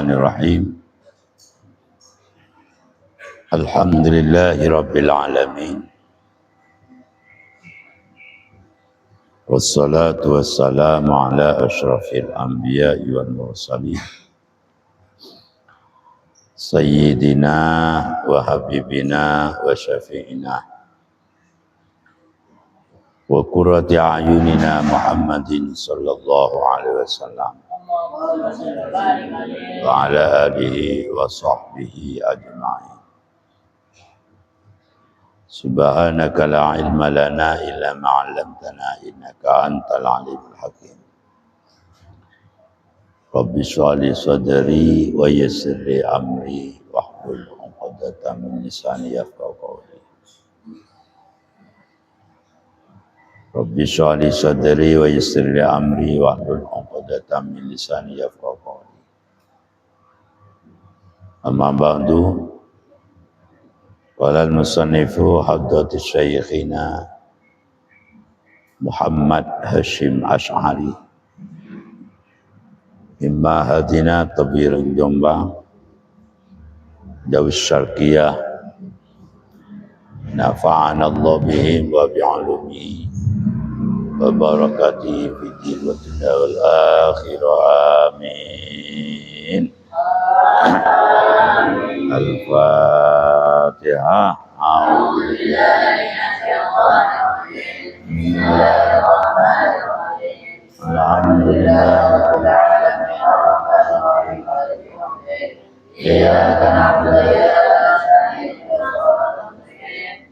Bismillahirrahmanirrahim. Alhamdulillahirabbil alamin. Wassalatu wassalamu ala asyrafil anbiya'i wal mursalin. Sayyidina wa habibina wa syafi'ina wa qurrati a'yunina Muhammadin sallallahu alaihi wasallam wa ala alihi wa sahbihi ajma'in. Subhanaka la ilma lana illa ma 'allamtana innaka antal alimul hakim. Rabbi shrah li sadri wa yassir li amri wahlul 'uqdatam min lisani yafqahu qawli. Rabbi shrah li sadri wa yassir li amri wahlul 'uqdatam min lisani yafqahu qawli. Amma ba'du. Qala al-musannifu haddati syayikhina Muhammad Hashim Ash'ari imma hadina tabirun Jombang Jawa Syarqiyah nafa'ana Allah bihim wa bi'ulumihi wa barakatihi fid din wa dunya wal akhirah amin. Al-Fatihah. A'udzu billahi minasyaitonir rajim. Bismillahirrahmanirrahim. Alhamdulillahirabbil alamin. Arrahmanirrahim. Maliki yaumiddin. Iyyaka na'budu wa iyyaka nasta'in.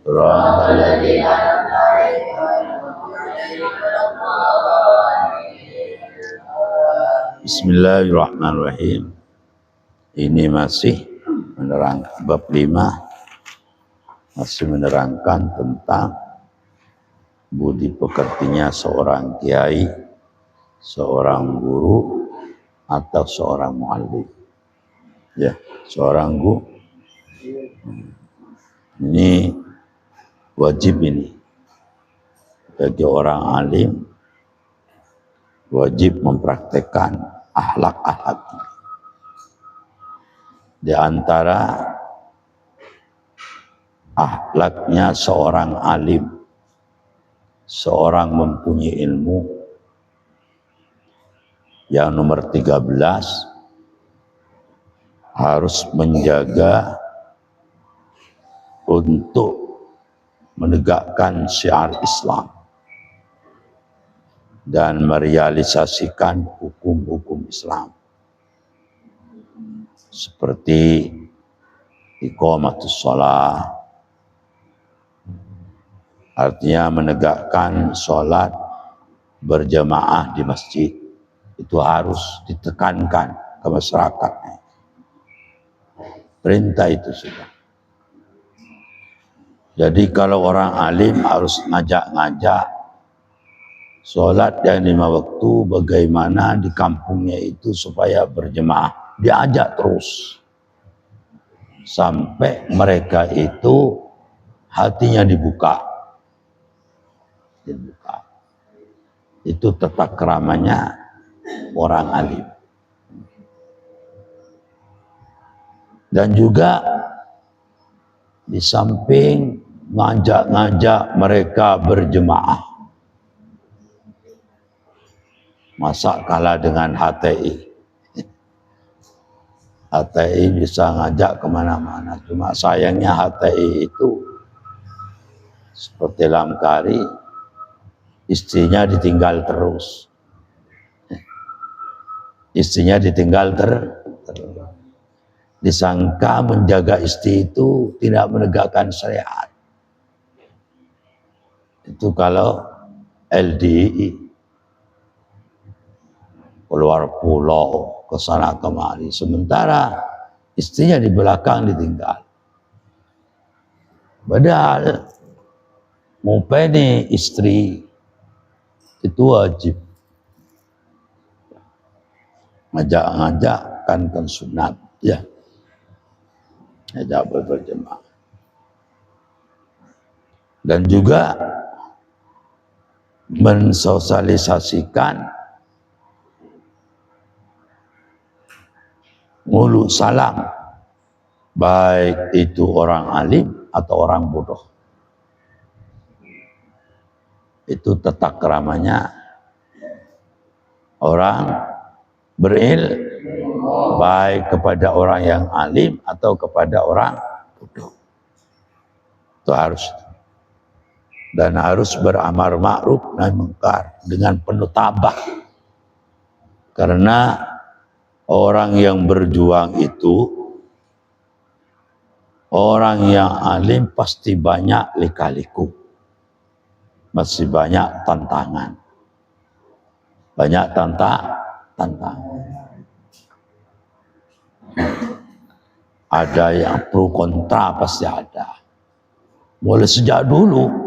Shiratal ladzina an'amta 'alaihim ghairil maghdubi 'alaihim waladdallin. Bismillahirrahmanirrahim. Ini masih menerangkan bab 5, masih menerangkan tentang budi pekertinya seorang kiai, seorang guru atau seorang muallim. Ya, seorang guru. Ini wajib ini bagi orang alim, wajib mempraktekkan akhlak-akhlak ini. Di antara akhlaknya seorang alim, seorang mempunyai ilmu, yang nomor 13 harus menjaga untuk menegakkan syiar Islam dan merealisasikan hukum-hukum Islam. Seperti iqamatus shalah, artinya menegakkan sholat berjamaah di masjid. Itu harus ditekankan ke masyarakat. Perintah itu sudah. Jadi kalau orang alim harus ngajak-ngajak sholat yang 5 waktu, bagaimana di kampungnya itu supaya berjamaah. Diajak terus sampai mereka itu hatinya dibuka. Itu tata keramanya orang alim. Dan juga di samping ngajak-ngajak mereka berjemaah, masa kalah dengan HTI. HTI bisa ngajak kemana-mana, cuma sayangnya HTI itu seperti Lamkari, istrinya ditinggal terus. Istrinya ditinggal terus. Disangka menjaga istri itu tidak menegakkan syariat. Itu kalau LDI keluar pulau ke sana kemari, sementara istrinya di belakang ditinggal. Padahal mupeni istri itu wajib ngajak-ngajak kan sunat, ya, ngajak berjemaah. Dan juga mensosialisasikan mulut salam, baik itu orang alim atau orang bodoh. Itu tata keramanya orang berilmu, baik kepada orang yang alim atau kepada orang bodoh. Itu harus. Dan harus beramar ma'ruf nahi munkar dengan penuh tabah. Karena orang yang berjuang itu, orang yang alim pasti banyak lika-liku. Masih banyak tantangan. Banyak tantangan. Ada yang pro kontra pasti ada. Mulai sejak dulu.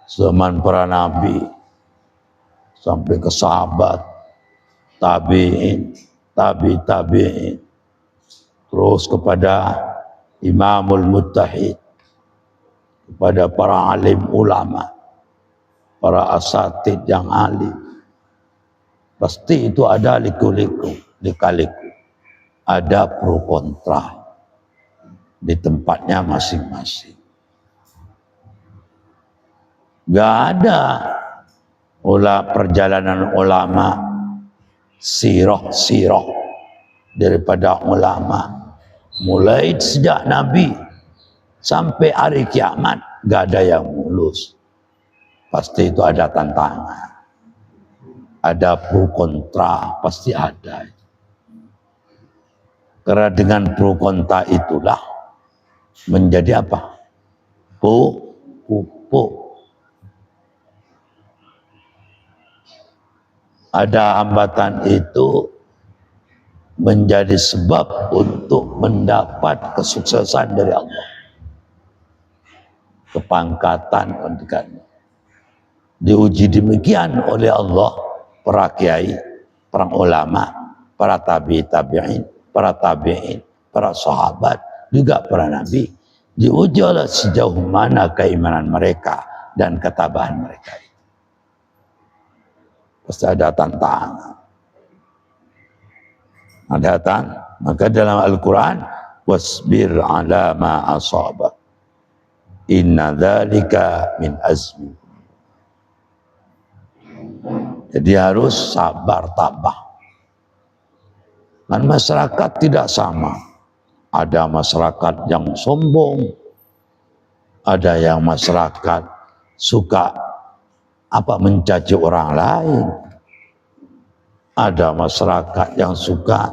Zaman para nabi. Sampai ke sahabat. Tabi'in. Tabi'in. Terus kepada Imamul Muttahid. Kepada para alim ulama. Para asatid yang alim. Pasti itu ada liku-liku. Lika-liku. Ada pro kontra. Di tempatnya masing-masing. Gak ada perjalanan ulama sirah daripada ulama mulai sejak Nabi sampai hari kiamat gak ada yang mulus. Pasti itu ada tantangan, ada pro kontra, pasti ada. Karena dengan pro kontra itulah menjadi apa? Pupuk. Ada hambatan itu menjadi sebab untuk mendapat kesuksesan dari Allah. Kepangkatan pendidikannya. Diuji demikian oleh Allah para kiai, para ulama, para tabi'in, para sahabat, juga para nabi. Diuji oleh sejauh mana keimanan mereka dan ketabahan mereka. Pasti ada tantangan. Ada tantangan. Maka dalam Al-Quran, wasbir ala ma asabak. Inna dzalika min azmi. Jadi harus sabar tabah. Dan masyarakat tidak sama. Ada masyarakat yang sombong. Ada yang masyarakat suka mencaci orang lain. Ada masyarakat yang suka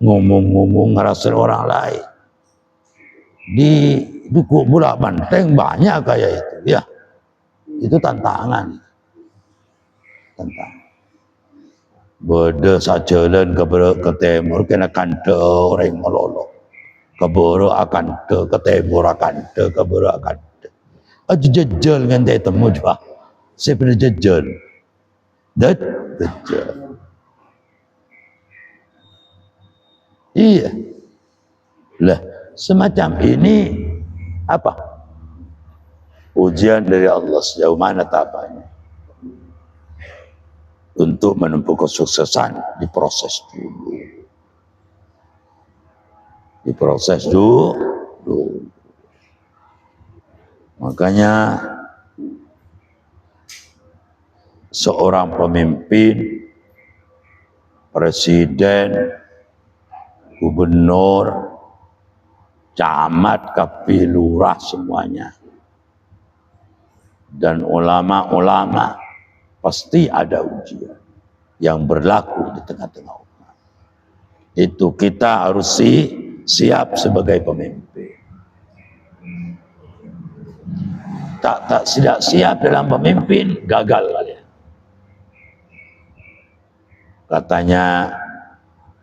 ngomong-ngomong ngerasain orang lain. Di Duku Bulak Banteng banyak kayak itu, ya. Itu tantangan. Beda sajalan ke timur kena kante orang melolok. Ke bawah akan ke timur akan ke bawah akan. Aja jejel dengan dia temu juga. Saya pernah jejel. Jejel. Iya. Lah, semacam ini apa? Ujian dari Allah sejauh mana tabahnya. Untuk menempuh kesuksesan diproses dulu. Diproses dulu. Makanya seorang pemimpin, presiden, gubernur, camat, kapil, lurah semuanya. Dan ulama-ulama pasti ada ujian yang berlaku di tengah-tengah umat. Itu kita harus siap sebagai pemimpin. Tidak siap dalam pemimpin, gagal kalian. Katanya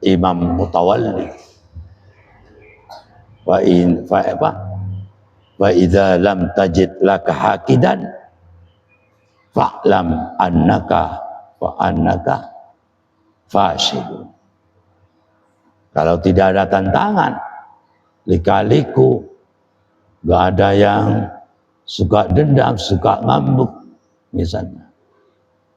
Imam Mutawalli, wa idza lam tajid laka hakidan fa'lam annaka fasyidun. Kalau tidak ada tantangan, lika-liku, gak ada yang suka dendam, suka ngambek misalnya.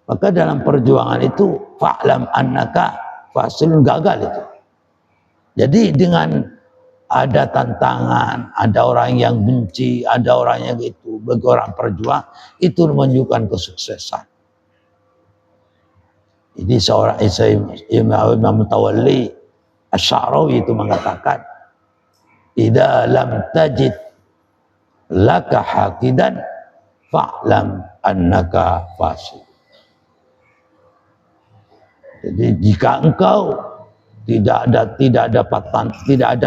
Maka dalam perjuangan itu fa'lam annaka fasyidun, gagal itu. Jadi dengan ada tantangan, ada orang yang benci, ada orang yang itu, bagi orang perjuang, itu menunjukkan kesuksesan. Jadi seorang Imam Mutawalli Asy-Sya'rawi itu mengatakan, "Idza lam tajid laka haqidan fa'lam annaka fasid." Jadi jika engkau tidak ada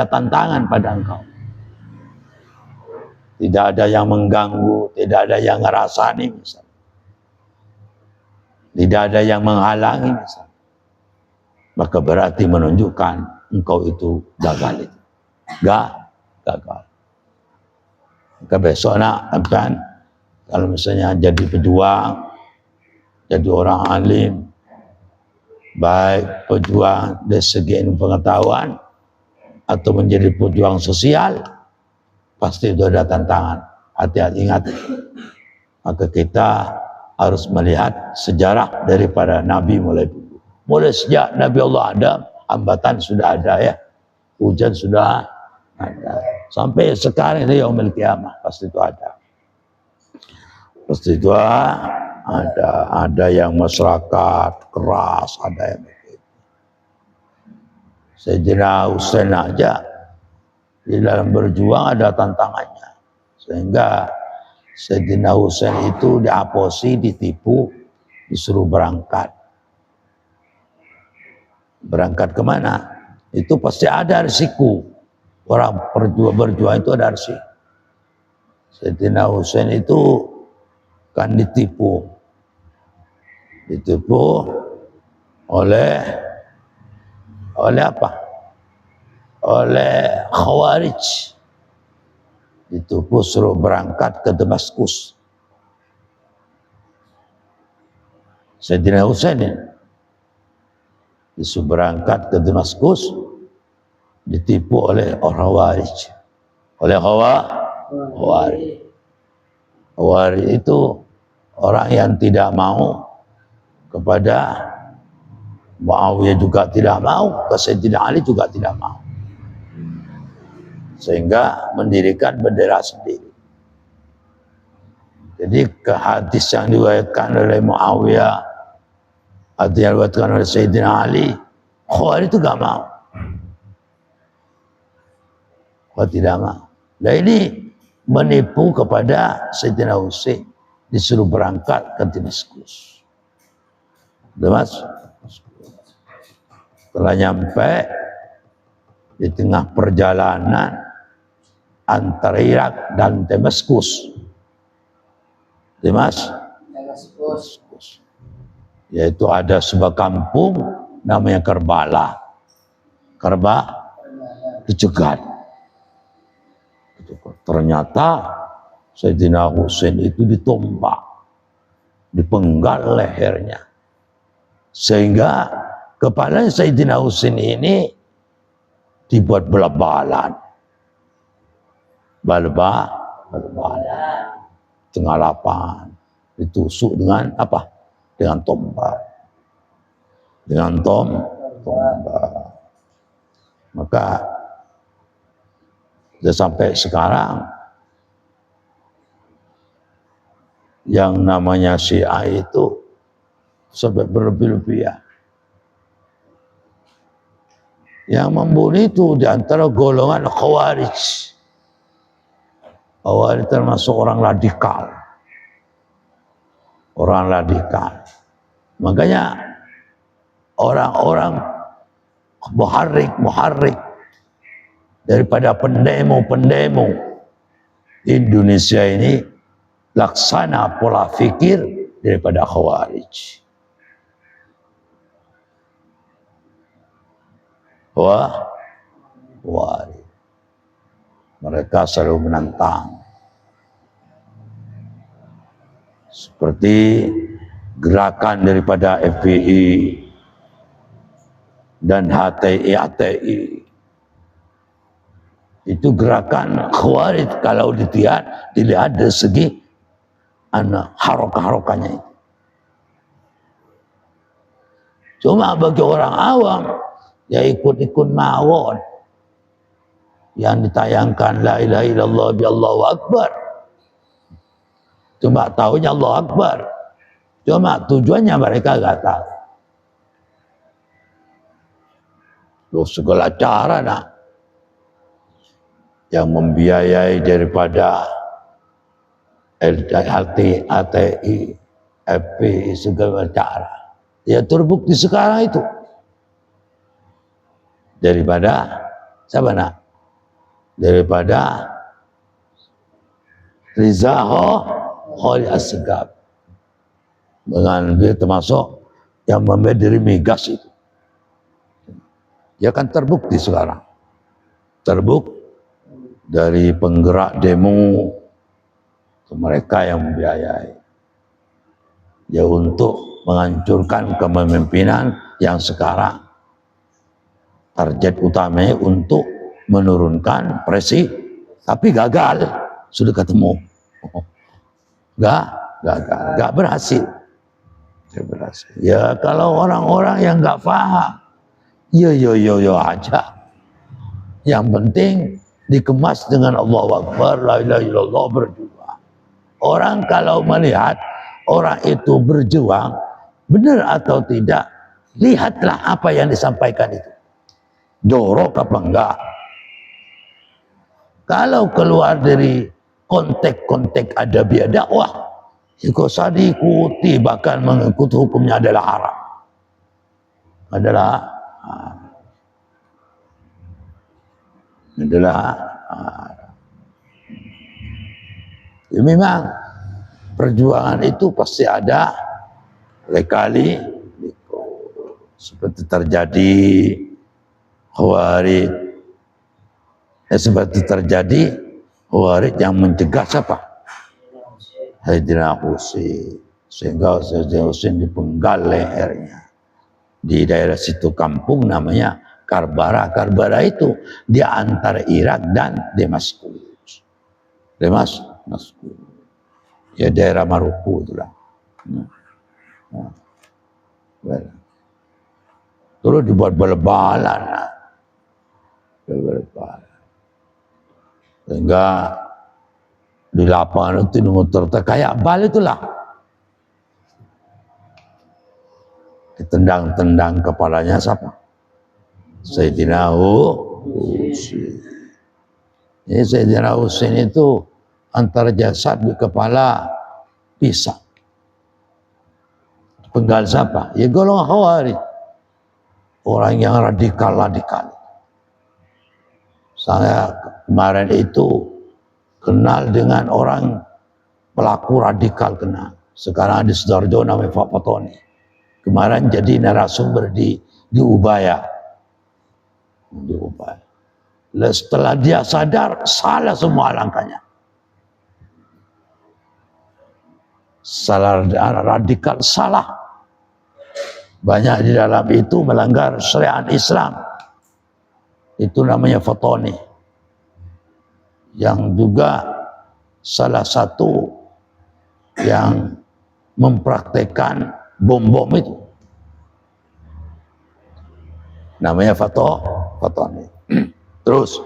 tantangan pada engkau, tidak ada yang mengganggu, tidak ada yang ngerasani misalnya, tidak ada yang menghalangi misalnya, maka berarti menunjukkan engkau itu gagal itu. Gagal. Maka besok kan, kalau misalnya jadi pejuang, jadi orang alim, baik pejuang dari segi ilmu pengetahuan atau menjadi pejuang sosial, pasti itu ada tantangan. Hati-hati, ingat. Maka kita harus melihat sejarah daripada Nabi mulai sejak Nabi Allah Adam, hambatan sudah ada ya, hujan sudah ada, sampai sekarang ini yaumil kiamah pasti itu ada. Pasti itu ada yang masyarakat keras, ada yang begitu. Sayyidina Husain aja di dalam berjuang ada tantangannya, sehingga Sayyidina Husain itu diaposi, ditipu, disuruh berangkat kemana? Itu pasti ada risiko. Orang berjuang itu ada risiko. Sayyidina Husain itu kan ditipu oleh apa? Oleh Khawarij. Ditipu suruh berangkat ke Damaskus. Sayyidina Husain disuruh berangkat ke Damaskus, ditipu oleh orang Khawarij. Oleh Khawarij. Khawarij itu orang yang tidak mau kepada Muawiyah, juga tidak mau ke Sayyidina Ali, juga tidak mau, sehingga mendirikan bendera sendiri. Jadi ke hadis yang diriwayatkan oleh Muawiyah, hadis yang diriwayatkan oleh Sayyidina Ali, Khawarij itu gak mau. Kau tidak mau. Nah ini menipu kepada Sayyidina Husain, disuruh berangkat ke Damaskus. Setelah nyampe di tengah perjalanan antara Irak dan Damaskus, yaitu ada sebuah kampung namanya Karbala. Dicegat. Ternyata Sayyidina Husain itu ditombak, dipenggal lehernya, sehingga kepala Sayyidina Husain ini dibuat bal-balan, tengah lapangan, ditusuk dengan apa? Dengan tombak, Maka sudah sampai sekarang yang namanya Syiah itu sampai berlebih-lebihan. Yang membunuh itu di antara golongan Khawarij. Khawarij termasuk orang radikal. Makanya orang-orang muharrik daripada pendemo di Indonesia ini laksana pola fikir daripada Khawarij. Khawarij. Mereka selalu menantang. Seperti gerakan daripada FPI dan HTI. Itu gerakan Khawarij kalau dilihat dari segi harokah-harokahnya itu. Cuma bagi orang awam ya ikut-ikut mawon, yang ditayangkan la ilaha illallah bi Allahu akbar. Cuma tahunya Allah Akbar. Cuma tujuannya mereka nggak tahu. Loh, segala cara nak yang membiayai daripada LTI, ATI, FP, segala cara. Ya terbukti sekarang itu. Daripada siapa nak? Daripada Riza Khali Asgaf. Mengambil termasuk yang membeli dari migas itu. Ya kan terbukti sekarang. Terbukti dari penggerak demo ke mereka yang membiayai. Ya untuk menghancurkan kepemimpinan yang sekarang. Target utamanya untuk menurunkan presiden. Tapi gagal. Sudah ketemu. Gak berhasil. Ya kalau orang-orang yang gak paham, yo aja. Yang penting dikemas dengan Allahu Akbar, la ilaha illallah, berjuang. Orang kalau melihat orang itu berjuang, benar atau tidak, lihatlah apa yang disampaikan itu. Jorok apa enggak? Kalau keluar dari konteks-konteks adabiah dakwah, jika usah diikuti, bahkan mengikuti hukumnya adalah haram. Adalah ya memang perjuangan itu pasti ada lekali seperti terjadi Khawarij, seperti terjadi Khawarij yang mencegah siapa? Sayyidina Husain, sehingga Sayyidina Husain dipenggal lehernya di daerah situ kampung namanya Karbala. Karbala itu di antara Irak dan Damaskus. Ya daerah Maroko itulah. Terus dibuat bal-balan. Sehingga di lapangan itu muter kayak bal itulah. Ditendang-tendang kepalanya siapa? Sayyidina Husain. Jadi Sayyidina Husain itu antara jasad di kepala pisah. Penggal siapa? Ya golongan Khawarij. Orang yang radikal. Saya kemarin itu kenal dengan orang pelaku radikal kenal. Sekarang di Sidoarjo namanya Pak Potoni. Kemarin jadi narasumber di Ubaya. Setelah dia sadar, salah semua langkahnya. Salah radikal, salah. Banyak di dalam itu melanggar syariat Islam. Itu namanya Fatoni. Yang juga salah satu yang mempraktekkan bom-bom itu. Namanya Fatoni. Terus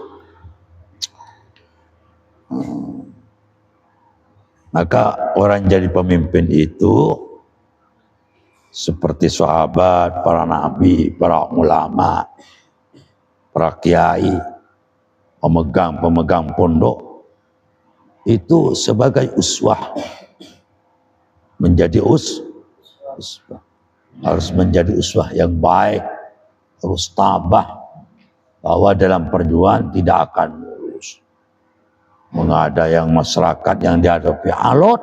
maka orang jadi pemimpin itu seperti sahabat, para nabi, para ulama, para kiai, pemegang pondok itu sebagai uswah, menjadi uswah, harus menjadi uswah yang baik, harus tabah bahwa dalam perjuangan tidak akan mulus. Mengada yang masyarakat yang dihadapi alot,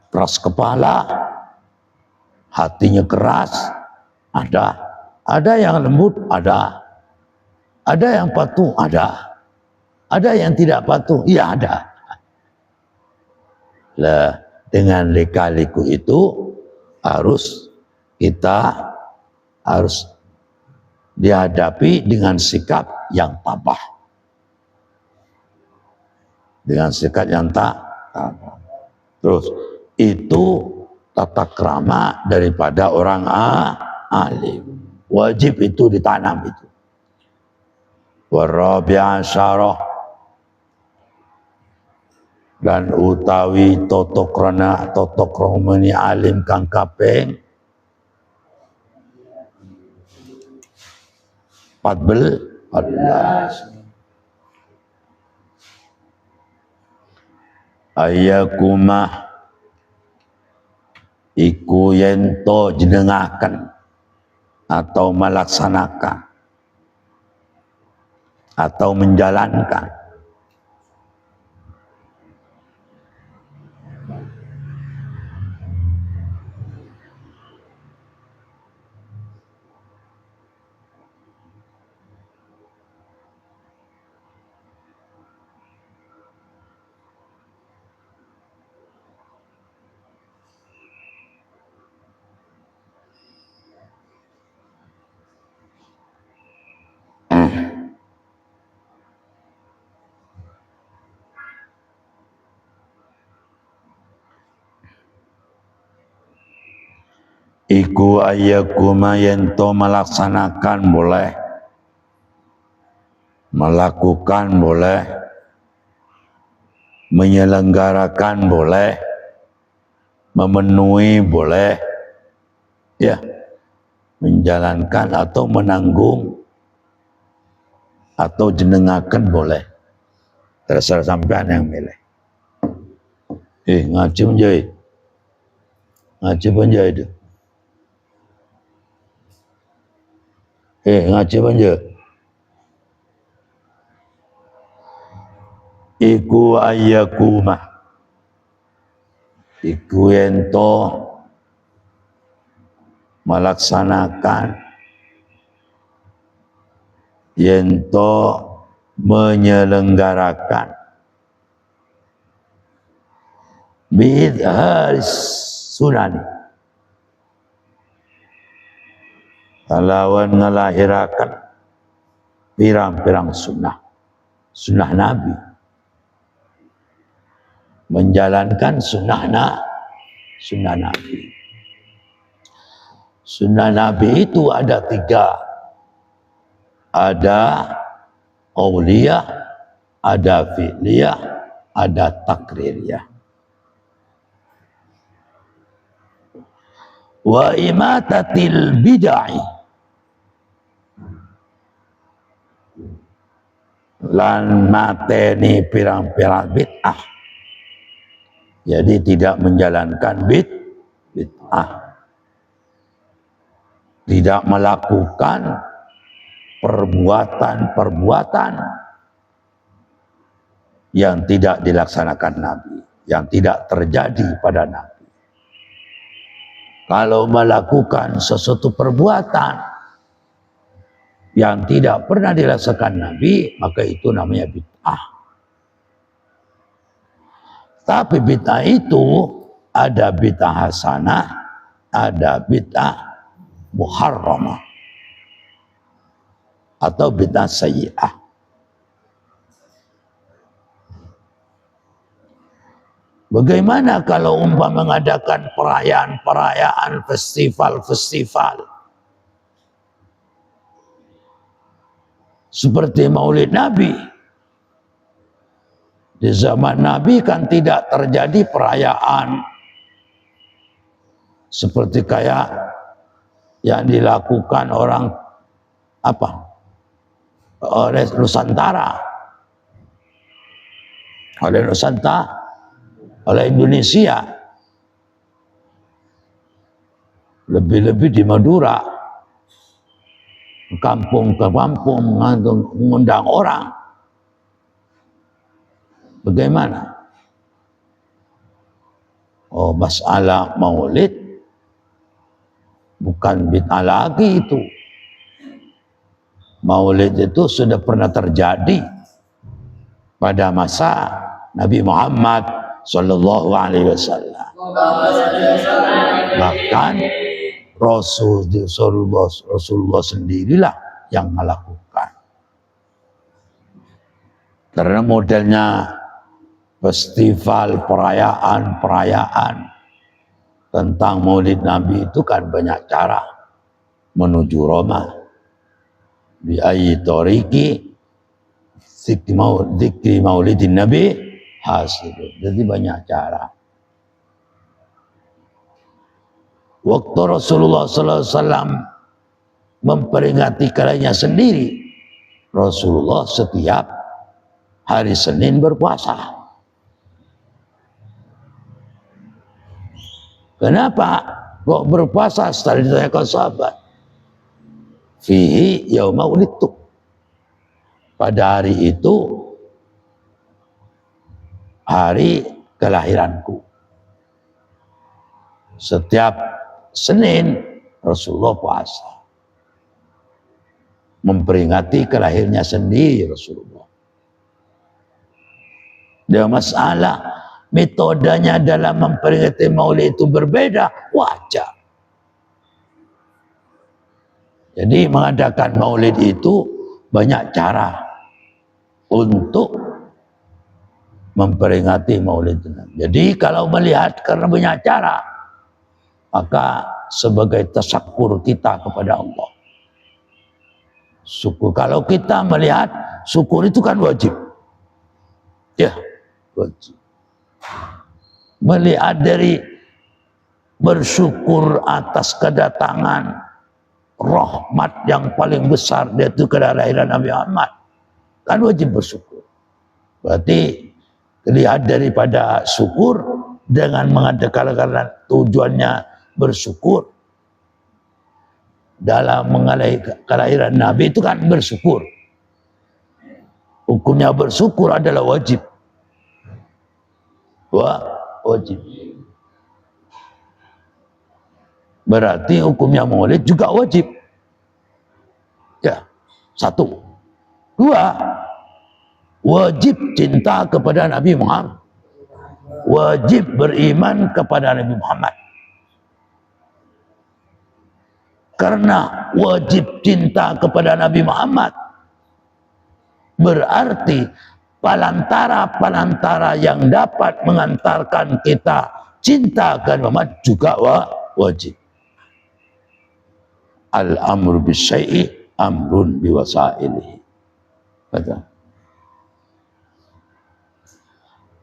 keras kepala, hatinya keras, ada yang lembut, ada yang patuh, ada yang tidak patuh, iya ada. Lah dengan lika-liku itu kita harus dihadapi dengan sikap yang tabah, dengan sikap yang tabah. Terus itu tata krama daripada orang alim. Wajib itu ditanam itu. Warabi'a syarah dan utawi toto kromani alim kang kaping 14 ayakumah iku yento jenengaken atau melaksanakan atau menjalankan iku ayakuma yento melaksanakan boleh, melakukan boleh, menyelenggarakan boleh, memenuhi boleh, ya, menjalankan atau menanggung atau jenengaken boleh, terserah sampean yang milih. Ngaji menjahit, ngaji penjahit itu. Ngaji penjahit. Iku ayakumah iku ento melaksanakan yento menyelenggarakan bid'ahs sunani lawan ngelahirakan pirang-pirang sunnah Nabi, menjalankan sunnah Nabi. Sunnah Nabi itu ada 3, ada qauliyah, ada fi'liyah, ada takririyah. Wa imatatil bid'ah lan mateni pirang-pirang bid'ah. Jadi tidak menjalankan bid'ah, tidak melakukan perbuatan-perbuatan yang tidak dilaksanakan Nabi, yang tidak terjadi pada Nabi. Kalau melakukan sesuatu perbuatan yang tidak pernah dilaksanakan Nabi, maka itu namanya bid'ah. Tapi bid'ah itu ada bid'ah hasanah, ada bid'ah muharramah, atau bid'ah sayyi'ah. Bagaimana kalau umpama mengadakan perayaan, festival seperti Maulid Nabi? Di zaman Nabi kan tidak terjadi perayaan seperti kayak yang dilakukan orang oleh Nusantara, oleh Indonesia, lebih-lebih di Madura, kampung ke kampung mengundang orang. Bagaimana? Masalah maulid bukan bid'ah lagi itu. Maulid itu sudah pernah terjadi pada masa Nabi Muhammad Sallallahu Alaihi Wasallam. Bahkan Rasulullah sendirilah yang melakukan. Karena modelnya festival, perayaan tentang Maulid Nabi itu kan banyak cara menuju Roma. Bi ayyi tariqi zikri maulidin Nabi hasil. Jadi banyak cara. Waktu Rasulullah SAW memperingati kalanya sendiri, Rasulullah setiap hari Senin berpuasa. Kenapa kok berpuasa? Setelah ditanyakan sahabat, fihi yauma ulidtu, pada hari itu hari kelahiranku. Setiap Senin Rasulullah puasa, memperingati kelahirnya sendiri Rasulullah. Dia masalah metodenya dalam memperingati maulid itu berbeda, wajar. Jadi mengadakan maulid itu banyak cara untuk memperingati maulid. Jadi kalau melihat karena banyak cara, maka sebagai tasyakur kita kepada Allah. Syukur. Kalau kita melihat syukur itu kan wajib. Ya, wajib. Melihat dari bersyukur atas kedatangan rahmat yang paling besar, yaitu kelahiran Nabi Muhammad, kan wajib bersyukur. Berarti lihat daripada syukur dengan mengadakan, karena tujuannya bersyukur dalam mengalami kelahiran Nabi itu kan bersyukur. Hukumnya bersyukur adalah wajib. Wajib. Berarti hukumnya maulid juga wajib. Ya, satu. Dua, wajib cinta kepada Nabi Muhammad. Wajib beriman kepada Nabi Muhammad. Karena wajib cinta kepada Nabi Muhammad berarti palantara-palantara yang dapat mengantarkan kita cinta kepada Muhammad juga wajib. Al-amru bisyai'i amrun biwasailihi. Kata.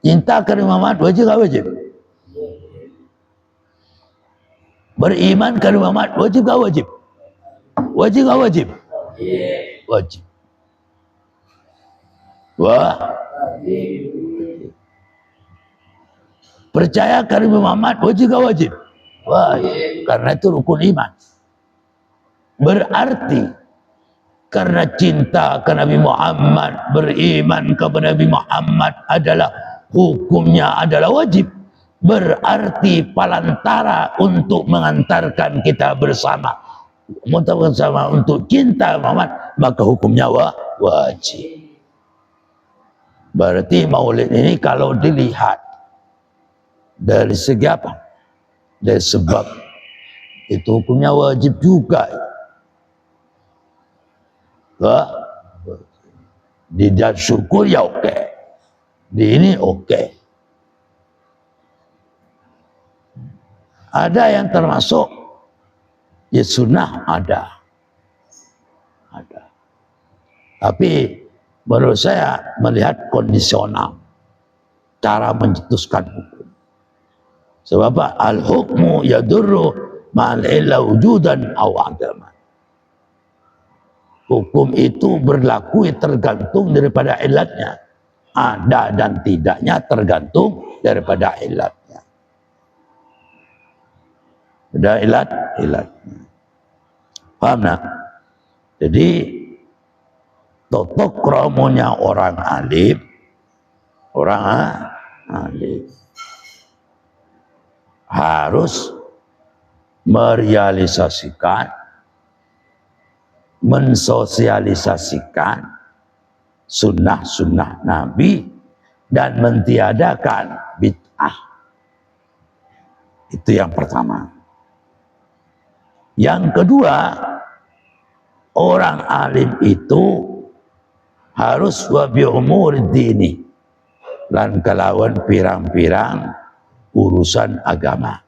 Cinta kepada Muhammad wajib gak wajib? Beriman kepada Muhammad wajib gak wajib? Wajib gak wajib? Wajib. Percaya kepada Muhammad wajib gak wajib? Wajib. Karena itu rukun iman. Berarti karena cinta ke Nabi Muhammad, beriman kepada Nabi Muhammad adalah hukumnya adalah wajib. Berarti palantara untuk mengantarkan kita bersama untuk cinta Muhammad, maka hukumnya wajib. Berarti maulid ini kalau dilihat dari segi apa? Dari sebab itu hukumnya wajib juga. Di dan syukur ya oke. Di ini oke. Ada yang termasuk ya sunnah ada. Tapi menurut saya melihat kondisional cara mencetuskan hukum. Sebab al-hukmu yadurru ma'al illa wujudan aw adaman. Hukum itu berlaku tergantung daripada ilatnya. Ada dan tidaknya tergantung daripada ilatnya. Ada ilatnya. Paham nak? Jadi totok kromonya orang alim, harus merealisasikan, mensosialisasikan sunnah-sunnah Nabi dan mentiadakan bid'ah. Itu yang pertama. Yang kedua, orang alim itu harus wabi umur dini dan kelawan pirang-pirang urusan agama.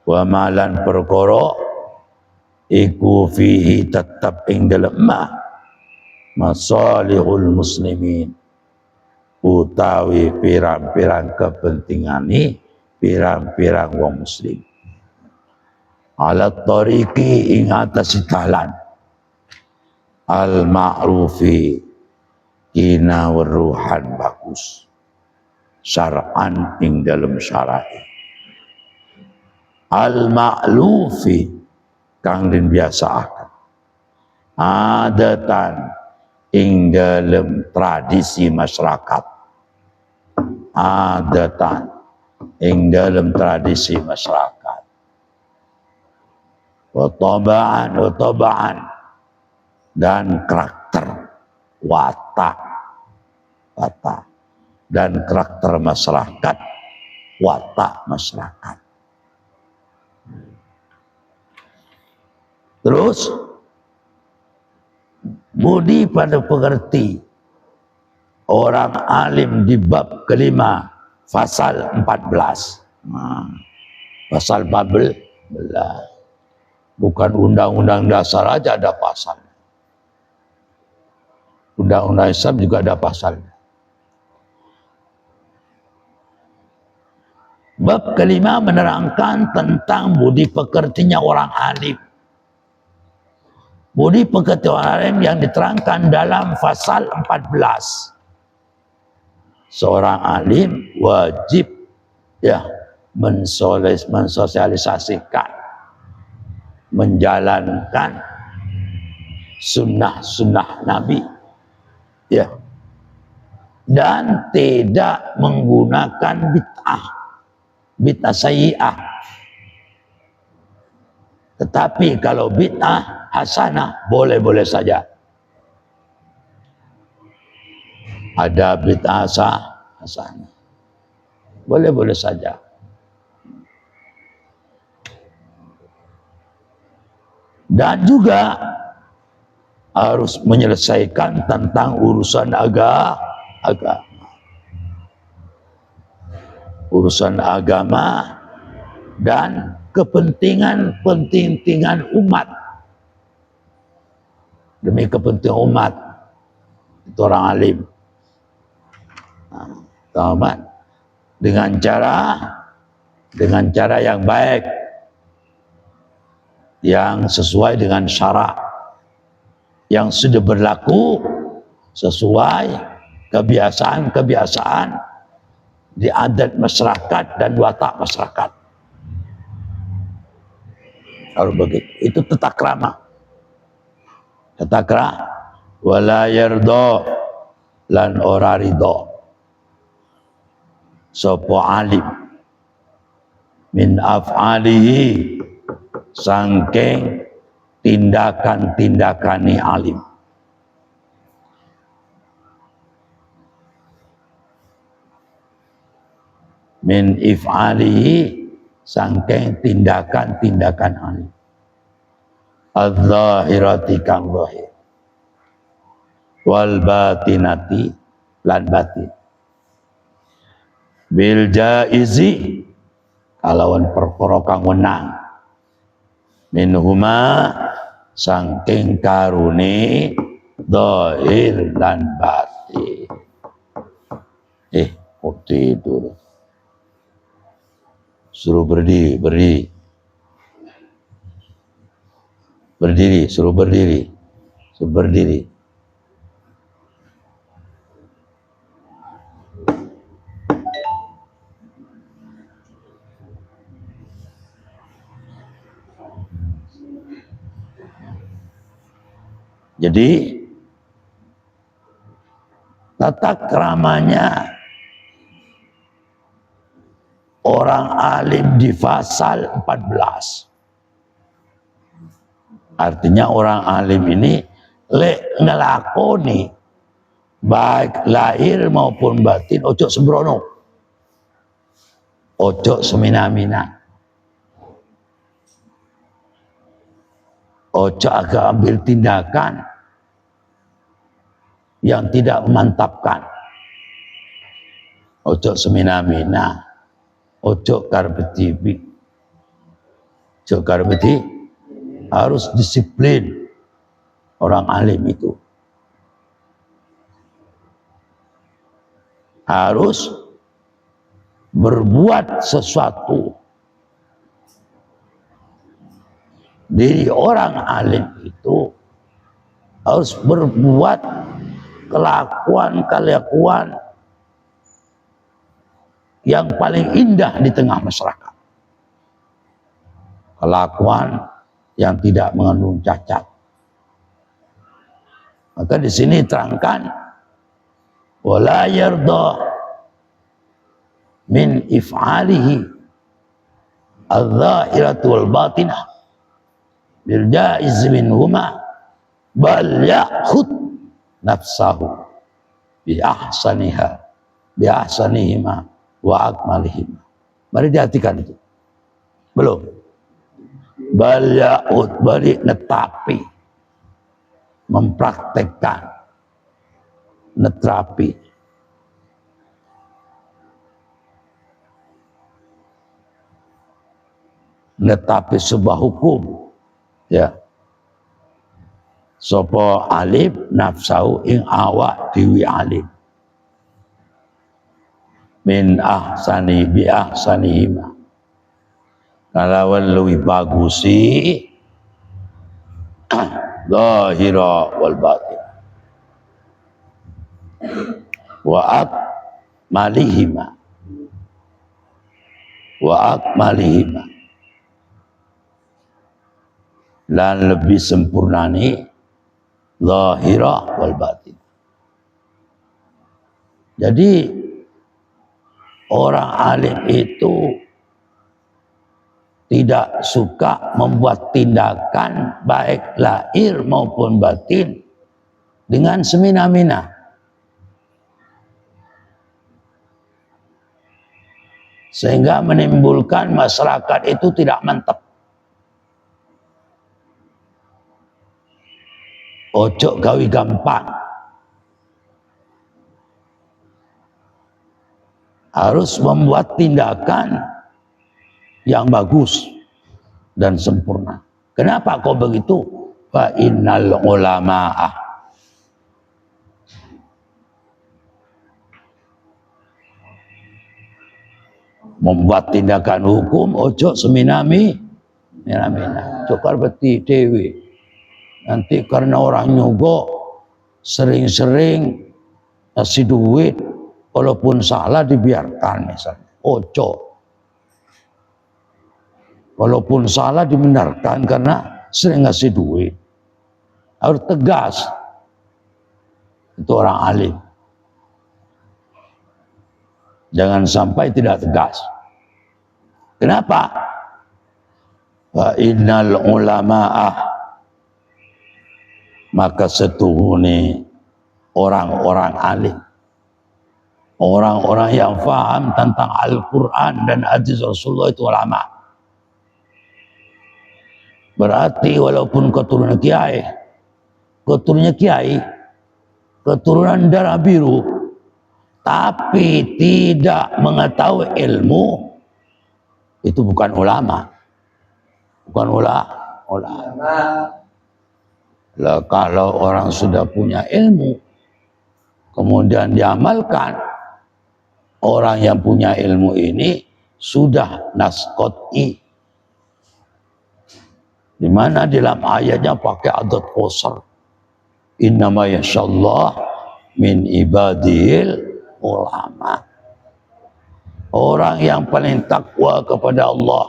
Wa malan perkara iku fihi tetap ing dalem masalihul muslimin utawi pirang-pirang kepentingane pirang-pirang wong muslim ala tariqi ing atas dalan al ma'rufi kina weruhan bagus syar'an ing dalam syarah al ma'lufi kang den biasaaken adatan ing dalam tradisi masyarakat adatan ing dalam tradisi masyarakat wa tabaan dan karakter watak dan karakter masyarakat watak masyarakat. Terus budi pada pengerti orang alim di bab kelima pasal 14. Pasal 14 bukan undang-undang dasar aja ada pasal. Undang-undang Islam juga ada pasal. Bab kelima menerangkan tentang budi pekertinya orang alim. Budi pekerti orang alim yang diterangkan dalam pasal 14. Seorang alim wajib mensosialisasikan, menjalankan sunnah-sunnah Nabi, dan tidak menggunakan bid'ah sayyi'ah. Tetapi kalau bid'ah hasanah boleh-boleh saja. Ada bid'ah hasanah, boleh-boleh saja. Dan juga harus menyelesaikan tentang urusan agama. Urusan agama dan kepentingan umat. Demi kepentingan umat, itu orang alim. Tamat dengan cara yang baik, yang sesuai dengan syarak yang sudah berlaku, sesuai kebiasaan di adat masyarakat dan watak masyarakat. Harus begitu. Itu tata krama. Tata krama. Wala yardo lan ora ridho sapa alim min af'alihi sangking tindakan-tindakane alim. Min if'alihi sangking tindakan-tindakan alim. Az-zahirati kang zahir wal batinati lan batin. Bil jaizi kalawan perkara kang wenang minhuma sangking karune zahir lan batin. Kok tidur? Suruh berdiri, suruh berdiri. Jadi tata keramanya orang alim di pasal 14. Artinya orang alim ini ngelakoni baik lahir maupun batin ojo sembrono, ojo semina-mina, ojo agak ambil tindakan yang tidak memantapkan, ojo semina-mina, ojo karbeti, harus disiplin orang alim itu. harus berbuat sesuatu. Diri orang alim itu harus berbuat kelakuan yang paling indah di tengah masyarakat. Kelakuan yang tidak mengandung cacat. Maka di sini terangkan, wala yarda min if'alihi al-zahiratu wal batinah bil jaiz minhuma bal ya'khud nafsahu bi ahsanihima wa akmalihima. Mari diartikan itu. Belum. Bal ya'ud, balik netapi, mempraktekkan, neterapi. Netapi sebuah hukum, ya. Sopo alim nafsau ing awak dewi alim. Min ahsani bi ahsanihima. Kalawan luwi bagusi zahira wal batin. Wa akmalihima. Dan lebih sempurnani zahira wal batin. Jadi orang alim itu tidak suka membuat tindakan baik lahir maupun batin dengan semena-mena. Sehingga menimbulkan masyarakat itu tidak mantap. Ojo gawe gampang. Harus membuat tindakan yang bagus dan sempurna. Kenapa kok begitu? Fa innal ulama'ah membuat tindakan hukum ojo seminami mina. Cokar beti dewi. Nanti karena orang nyogok sering-sering ngasih duit, walaupun salah dibiarkan misalnya. Ojo. Walaupun salah dibenarkan karena sering ngasih duit. Harus tegas. Itu orang alim. Jangan sampai tidak tegas. Kenapa? Wa innal ulama'ah, maka setuhune orang-orang alim, orang-orang yang faham tentang Al-Quran dan hadis Rasulullah itu ulama. Berarti walaupun keturunan kiai, keturunan darah biru, tapi tidak mengetahui ilmu, itu bukan ulama. Bukan ulama. Lah kalau orang sudah punya ilmu, kemudian diamalkan, orang yang punya ilmu ini sudah naskoti. Di mana dalam ayatnya pakai adat qasar. Innama yasyallah min ibadil ulama. Orang yang paling takwa kepada Allah,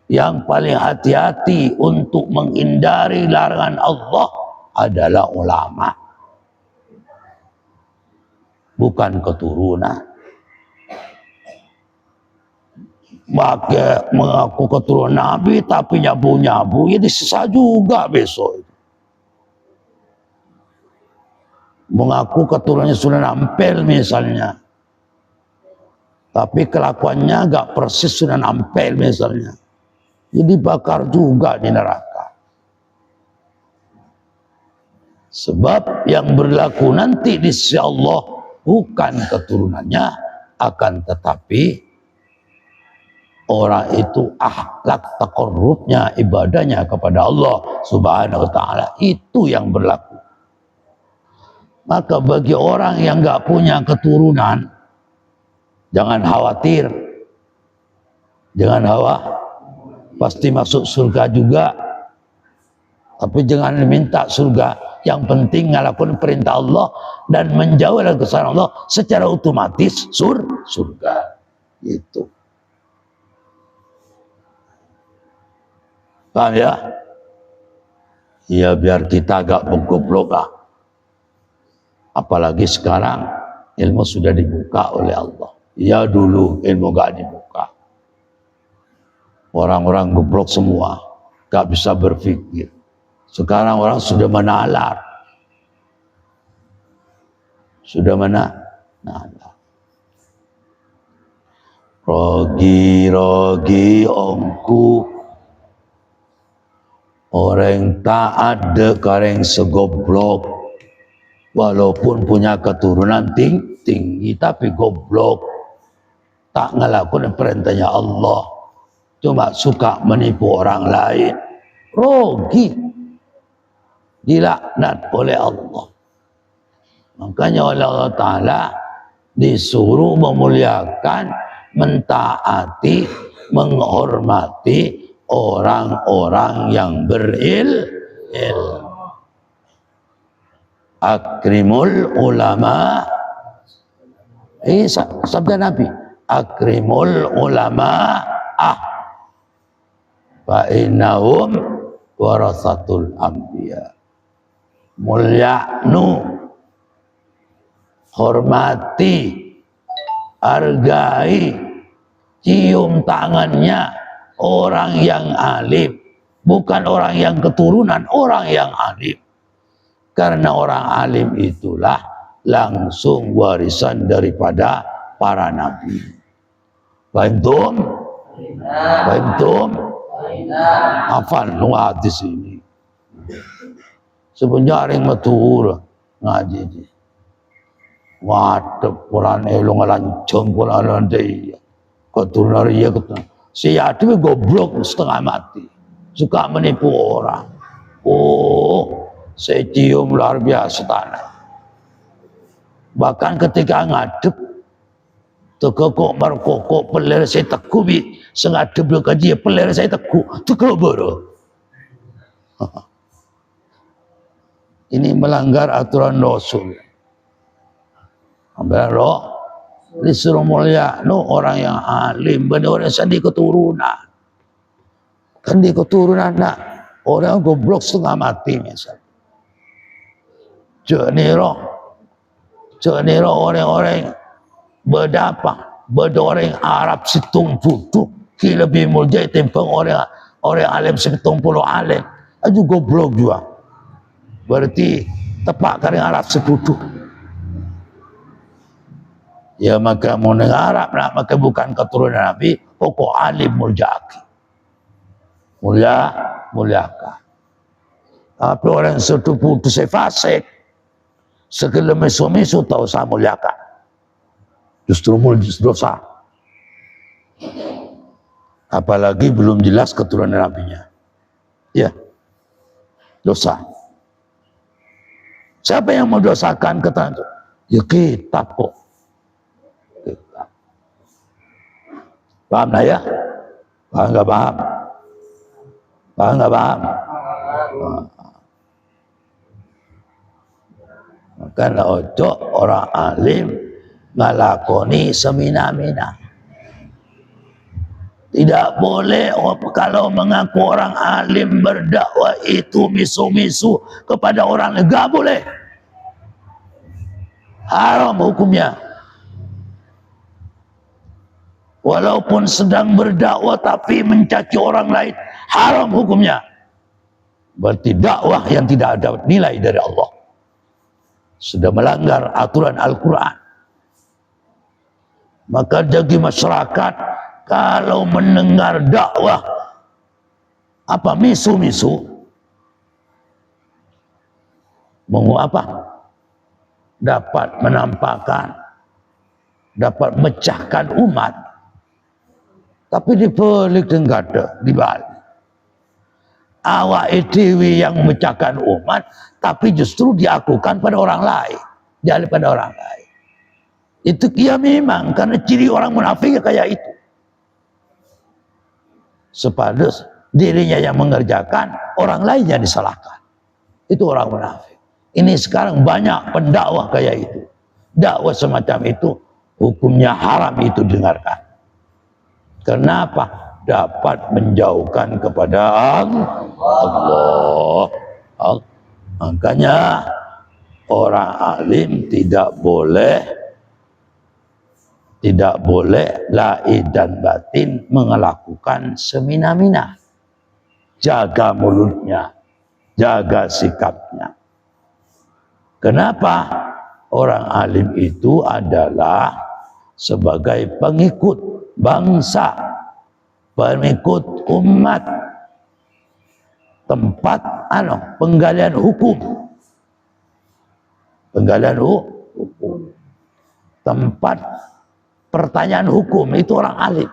yang paling hati-hati untuk menghindari larangan Allah adalah ulama. Bukan keturunan. Maka mengaku keturunan Nabi tapi nyabu-nyabu, ya disesat juga besok. Mengaku keturunannya Sunan Ampel misalnya, tapi kelakuannya gak persis Sunan Ampel misalnya, jadi bakar juga di neraka. Sebab yang berlaku nanti di sisi Allah bukan keturunannya, akan tetapi orang itu akhlak taqarrubnya, ibadahnya kepada Allah Subhanahu wa ta'ala, itu yang berlaku. Maka bagi orang yang nggak punya keturunan, jangan khawatir, jangan pasti masuk surga juga. Tapi jangan minta surga, yang penting ngelakuin perintah Allah dan menjauh dari kesalahan Allah, secara otomatis surga. Itu. Paham ya? Ya biar kita agak goblok lah. Apalagi sekarang ilmu sudah dibuka oleh Allah. Ya dulu ilmu gak dibuka. Orang-orang goblok semua, gak bisa berpikir. Sekarang orang sudah menalar. Sudah menalar. Rogi ongku, orang tak ada kareng segoblok. Walaupun punya keturunan tinggi, tapi goblok. Tak ngelakuin perintahnya Allah. Cuma suka menipu orang lain. Rugi. Dilaknat oleh Allah. Makanya oleh Allah Ta'ala disuruh memuliakan, mentaati, menghormati orang-orang yang berilmu. Akrimul ulama, sabda Nabi, akrimul ulama fa innahum warasatul anbiya. Mulyaknu, hormati, hargai, cium tangannya orang yang alim, bukan orang yang keturunan, orang yang alim. Karena orang alim itulah langsung warisan daripada para nabi. Fahimtum? Fahimtum? Hafal lu hadis ini. Sebenarnya yang matur ngaji ini. Waduh, Quran elong lancung Quran dia. Keturunan dia keturunan. Si Yatim goblok setengah mati. Suka menipu orang. Oh, saya cium luar biasa tanah. Bahkan ketika ngadep, tekokok markokok peler saya tekubi, sengadep lu kaji peler saya teku, tekoboro. Ini melanggar aturan Rasul. Ambil roh, disuruh mulia, no orang yang alim, benar orang yang di keturunan. Kan di keturunan nak, orang goblok setengah mati misalnya. Cenero orang-orang berdoreng Arab situng putu, ki lebih mulia timbang orang alim situng puluh alim, aja goblok juga. Berarti tepak kering Arab seputu. Ya maka mau Arab nak, maka bukan keturunan Nabi, pokok alim muljaki. Muliakan. Tapi orang satu putus fasik. Segala mesu-mesu tahu saya muliakan. Justru dosa. Apalagi belum jelas keturunan nabinya. Ya. Dosa. Siapa yang mau dosakan keturunan? Ya kita kok. Kita. Paham lah ya? Paham nggak paham? Paham nggak paham? Maka ojo orang alim ngalakoni semina-mina. Tidak boleh kalau mengaku orang alim berdakwah itu misu-misu kepada orang lain. Tidak boleh. Haram hukumnya. Walaupun sedang berdakwah tapi mencaci orang lain, haram hukumnya. Berarti dakwah yang tidak ada nilai dari Allah. Sudah melanggar aturan Al-Quran. Maka bagi masyarakat kalau mendengar dakwah apa misu-misu, mau apa? Dapat menampakkan, dapat mecahkan umat, tapi dibalik tenggada, dibalik. Awak dewi yang memecahkan umat, tapi justru diakukan pada orang lain. daripada orang lain. Itu ya memang karena ciri orang munafik kayak itu. Sepados dirinya yang mengerjakan, orang lain yang disalahkan. Itu orang munafik. Ini sekarang banyak pendakwah kayak itu. Dakwah semacam itu hukumnya haram itu dengarkan. Kenapa? Dapat menjauhkan kepada Allah. Makanya orang alim tidak boleh lahir dan batin melakukan semina-mina. Jaga mulutnya, jaga sikapnya. Kenapa? Orang alim itu adalah sebagai pengikut bangsa, pengikut umat, tempat penggalian hukum, tempat pertanyaan hukum, itu orang alim.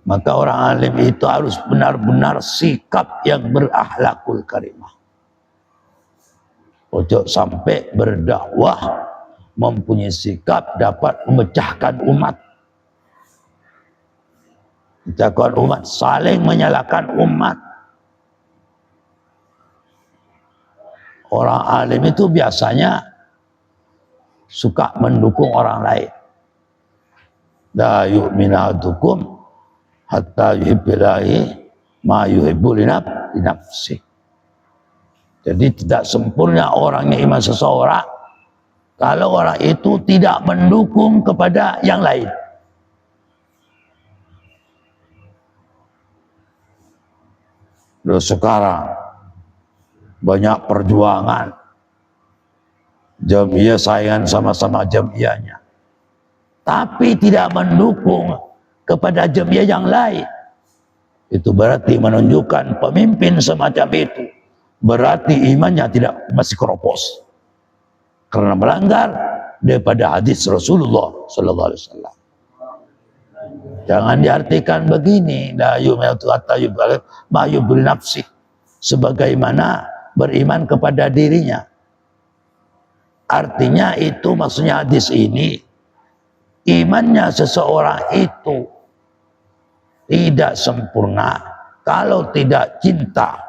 Maka orang alim itu harus benar-benar sikap yang berakhlakul karimah. Ojo sampai berdakwah mempunyai sikap dapat memecahkan umat. Memecahkan umat, saling menyalahkan umat. Orang alim itu biasanya suka mendukung orang lain. La yu'minu ahadukum hatta yuhibbillahi ma yuhibbu li nafsi. Jadi tidak sempurna orangnya iman seseorang kalau orang itu tidak mendukung kepada yang lain. Lalu sekarang banyak perjuangan, jamiah saingan sama-sama jamiahnya, tapi tidak mendukung kepada jamiah yang lain. Itu berarti menunjukkan pemimpin semacam itu berarti imannya tidak masih keropos karena melanggar daripada hadis Rasulullah Sallallahu Alaihi Wasallam. Jangan diartikan begini, la yu'minu hatta yuhibba ma yuhibbu li nafsi, sebagaimana beriman kepada dirinya. Artinya itu maksudnya hadis ini, imannya seseorang itu tidak sempurna kalau tidak cinta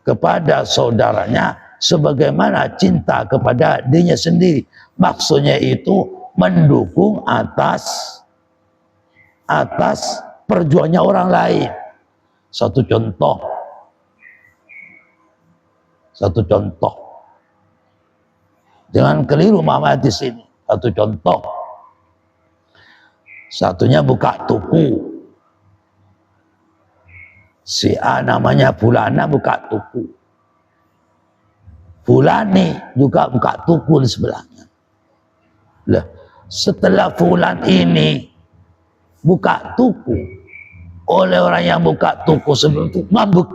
kepada saudaranya sebagaimana cinta kepada dirinya sendiri. Maksudnya itu mendukung atas perjuangannya orang lain. Satu contoh. Jangan keliru memahami hadis ini. Satu contoh. Satunya buka tuku. Si A namanya Fulana buka tuku. Fulani juga buka tuku di sebelahnya. Lah, setelah Fulan ini buka tuku oleh orang yang buka tuku sebelum itu ngambek.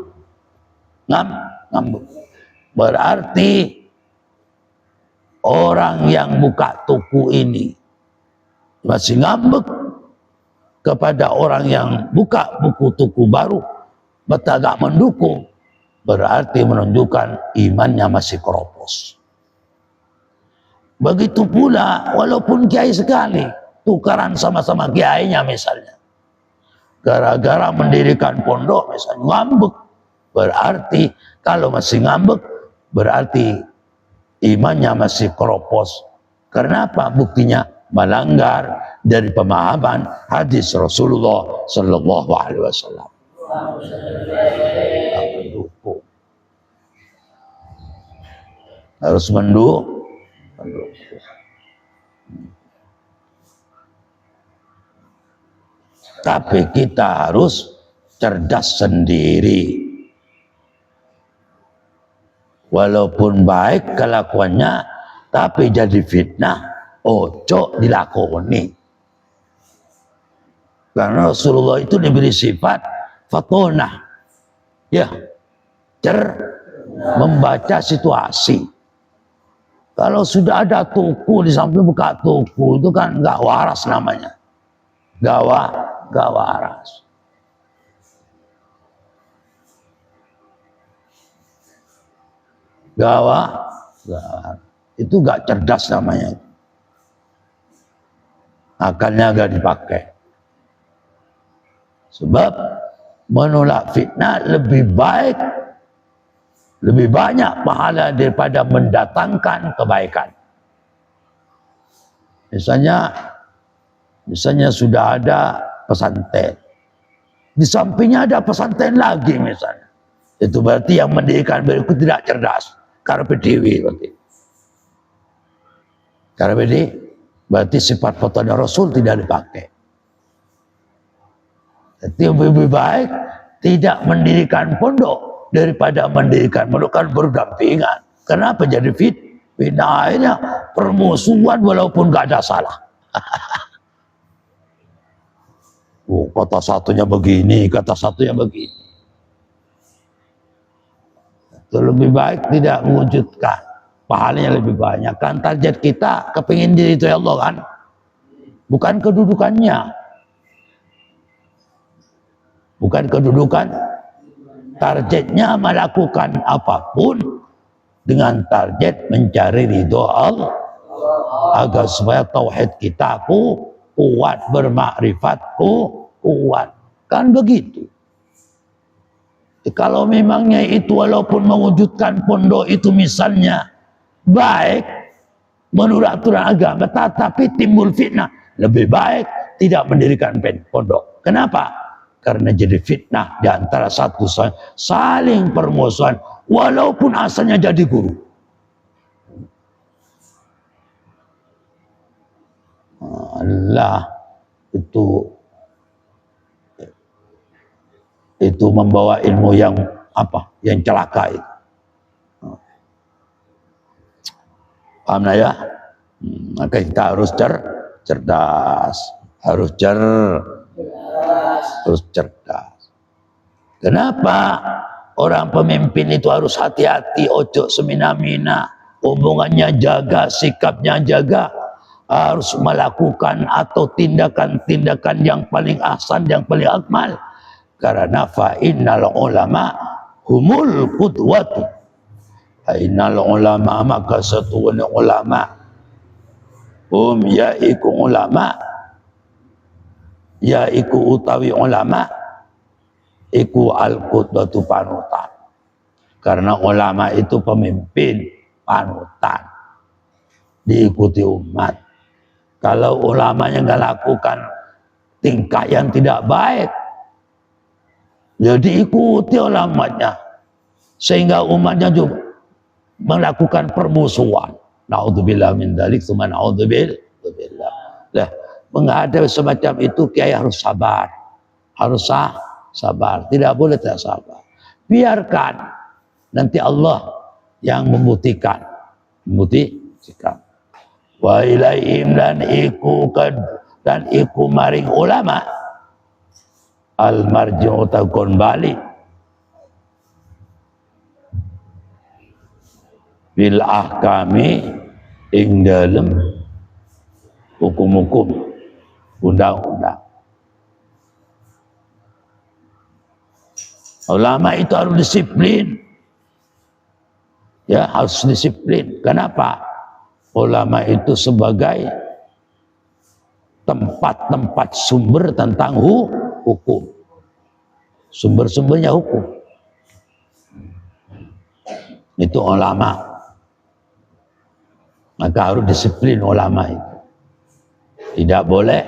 Berarti orang yang buka tuku ini masih ngambek kepada orang yang buka buku tuku baru, tidak mendukung, berarti menunjukkan imannya masih keropos. Begitu pula walaupun kiai sekali, tukaran sama-sama kiainya misalnya, gara-gara mendirikan pondok misalnya ngambek, berarti kalau masih ngambek berarti imannya masih keropos. Kenapa? Buktinya melanggar dari pemahaman hadis Rasulullah Sallallahu Alaihi Wasallam. Harus mendukung. Tapi kita harus cerdas sendiri. Walaupun baik kelakuannya, tapi jadi fitnah, ojo dilakoni. Karena Rasulullah itu diberi sifat fatonah, ya, membaca situasi. Kalau sudah ada tuku di samping buka tuku, itu kan nggak waras namanya, nggak waras. Gawat. Itu gak cerdas namanya. Akalnya gak dipakai. Sebab menolak fitnah lebih baik, lebih banyak pahala daripada mendatangkan kebaikan. Misalnya sudah ada pesantren, di sampingnya ada pesantren lagi misalnya. Itu berarti yang mendirikan berikut tidak cerdas. Karpe dewi berarti. Karpe dewi berarti sifat fotonya Rasul tidak dipakai. Jadi lebih baik tidak mendirikan pondok daripada mendirikan pondok, kan berdampingan. Kenapa jadi fitnah? Akhirnya permusuhan walaupun gak ada salah. Oh, kata satunya begini, kata satunya begini. Itu lebih baik tidak mewujudkan. Pahalanya lebih banyak. Kan target kita kepingin diri itu ya Allah kan. Bukan kedudukannya. Bukan kedudukan. Targetnya melakukan apapun dengan target mencari ridho Allah. Agar supaya tauhid kita kuat, bermakrifatku kuat. Kan begitu. Kalau memangnya itu walaupun mewujudkan pondok itu misalnya baik menurut aturan agama, tetapi timbul fitnah, lebih baik tidak mendirikan pondok. Kenapa? Karena jadi fitnah di antara satu saling permusuhan walaupun asalnya jadi guru. Allah itu membawa ilmu yang apa? Yang celaka itu. Paham ya? Maka kita harus cerdas, harus cerdas. Kenapa orang pemimpin itu harus hati-hati, ojo semina-mina, hubungannya jaga, sikapnya jaga, harus melakukan atau tindakan-tindakan yang paling ahsan, yang paling akmal. Karena fa innal ulama humul qudwatu. Innal ulama, maka satunya ulama yaiku ulama, yaiku utawi ulama iku al-qudwatu panutan. Karena ulama itu pemimpin panutan, diikuti umat. Kalau ulamanya nggak lakukan tingkah yang tidak baik, ya diikuti ulamanya, sehingga umatnya juga melakukan permusuhan. Naudzubillah min dzalik, tsumma naudzubillah. Lah, menghadapi semacam itu kiai harus sabar. Harus sabar, tidak boleh tidak sabar. Biarkan nanti Allah yang membuktikan. Wa ilaihim dan iku maring ulama al marji'u takun balik bil ahkami ing dalem hukum-hukum undang-undang. Ulama itu harus disiplin. Ya, harus disiplin. Kenapa? Ulama itu sebagai tempat-tempat sumber tentang hukum. Sumber-sumbernya hukum. Itu ulama. Maka harus disiplin ulama itu. Tidak boleh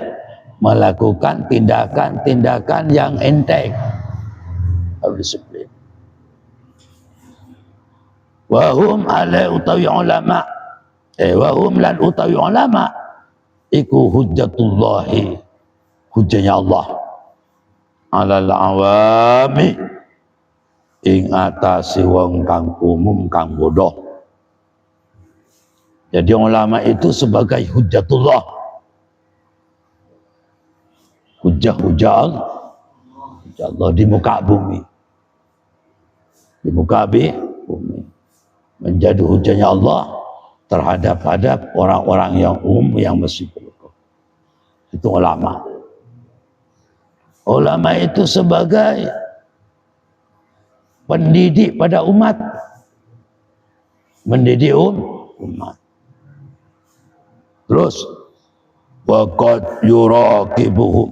melakukan tindakan-tindakan yang enteng. Harus disiplin. Wahum ala utawi ulama. Wahum lan utawi ulama. Iku hujjatullahi. Hujjanya Allah. Alal awami. Ing atasi wong kang umum kang bodoh. Jadi ulama itu sebagai hujjatullah. Hujjah Allah di muka bumi. Di muka bumi. Menjadi hujjahnya Allah terhadap orang-orang yang umum yang masih bodoh. Itu ulama. Ulama itu sebagai pendidik pada umat. Mendidik umat. Terus waqad yuraqibuhum,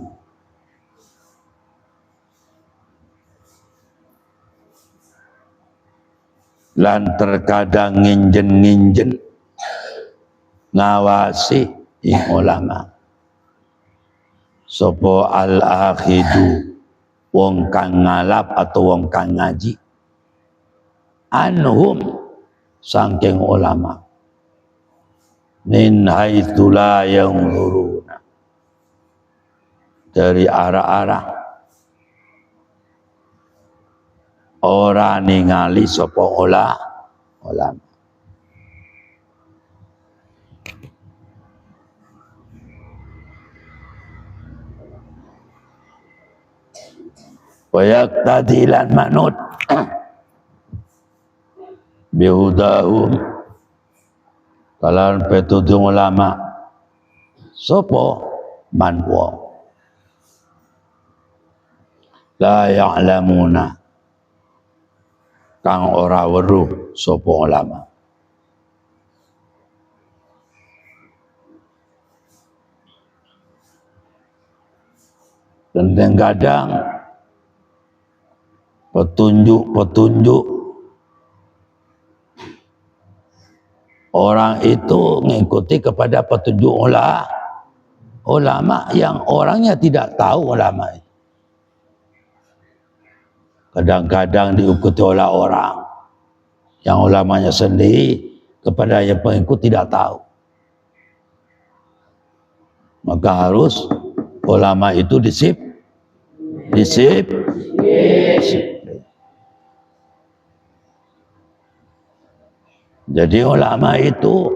lan terkadang nginjen ngawasi ulama sapa al-akhidu wong kang ngalap atau wong kang ngaji anhum saking ulama min haitsu la yanzuruna, dari arah-arah ora ningali sapa ulama. Wayak tadilan manut bihudahum kalawan petunjuk ulama sapa man wong la ya'lamuna kang ora weruh sapa ulama. Kadang-kadang petunjuk orang itu mengikuti kepada petunjuk ulama yang orangnya tidak tahu ulama itu. Kadang-kadang diikuti oleh orang yang ulamanya sendiri kepada yang pengikut tidak tahu. Maka harus ulama itu disiplin. Jadi ulama itu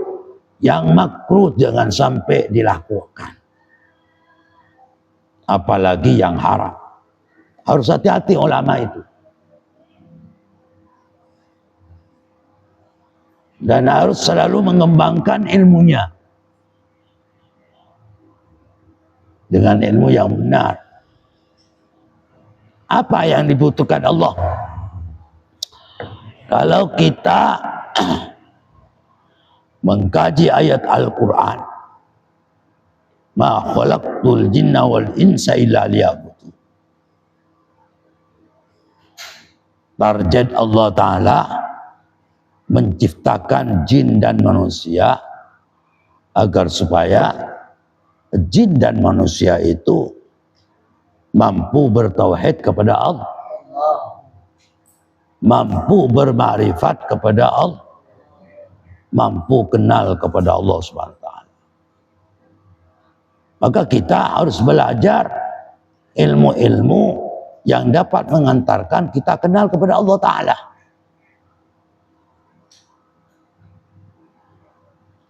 yang makruh jangan sampai dilakukan. Apalagi yang haram. Harus hati-hati ulama itu. Dan harus selalu mengembangkan ilmunya. Dengan ilmu yang benar. Apa yang dibutuhkan Allah? Kalau kita mengkaji ayat Al-Quran, ma khalaqtul jinna wal insa illa liya'budun. Target Allah Ta'ala menciptakan jin dan manusia agar supaya jin dan manusia itu mampu bertauhid kepada Allah, mampu bermakrifat kepada Allah, mampu kenal kepada Allah Subhanahu wa taala. Maka kita harus belajar ilmu-ilmu yang dapat mengantarkan kita kenal kepada Allah Ta'ala.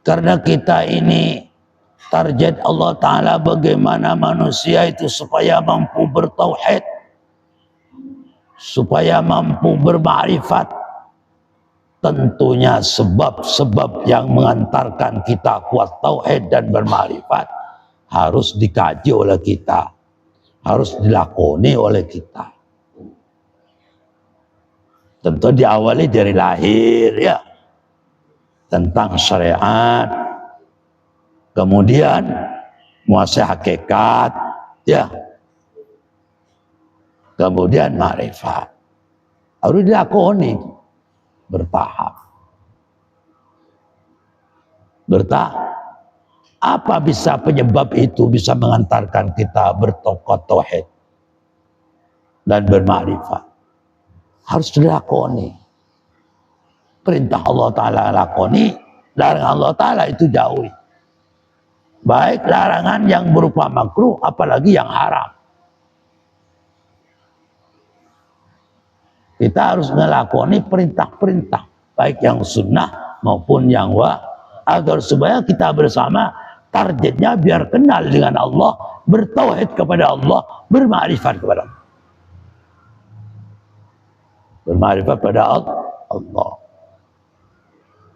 Karena kita ini target Allah Ta'ala bagaimana manusia itu supaya mampu bertauhid, supaya mampu bermakrifat. Tentunya sebab-sebab yang mengantarkan kita kuat tauhid dan bermakrifat harus dikaji oleh kita, harus dilakoni oleh kita. Tentu diawali dari lahir ya, tentang syariat, kemudian menguasai hakikat ya, kemudian makrifat. Harus dilakoni bertahap. Apa bisa penyebab itu bisa mengantarkan kita bertokoh tauhid dan bermakrifat? Harus dilakoni. Perintah Allah Ta'ala lakoni, larangan Allah Ta'ala itu jauhi. Baik larangan yang berupa makruh, apalagi yang haram. Kita harus melakoni perintah-perintah, baik yang sunnah maupun yang agar supaya kita bersama targetnya biar kenal dengan Allah, bertauhid kepada Allah, bermakrifat kepada Allah. Bermakrifat kepada Allah.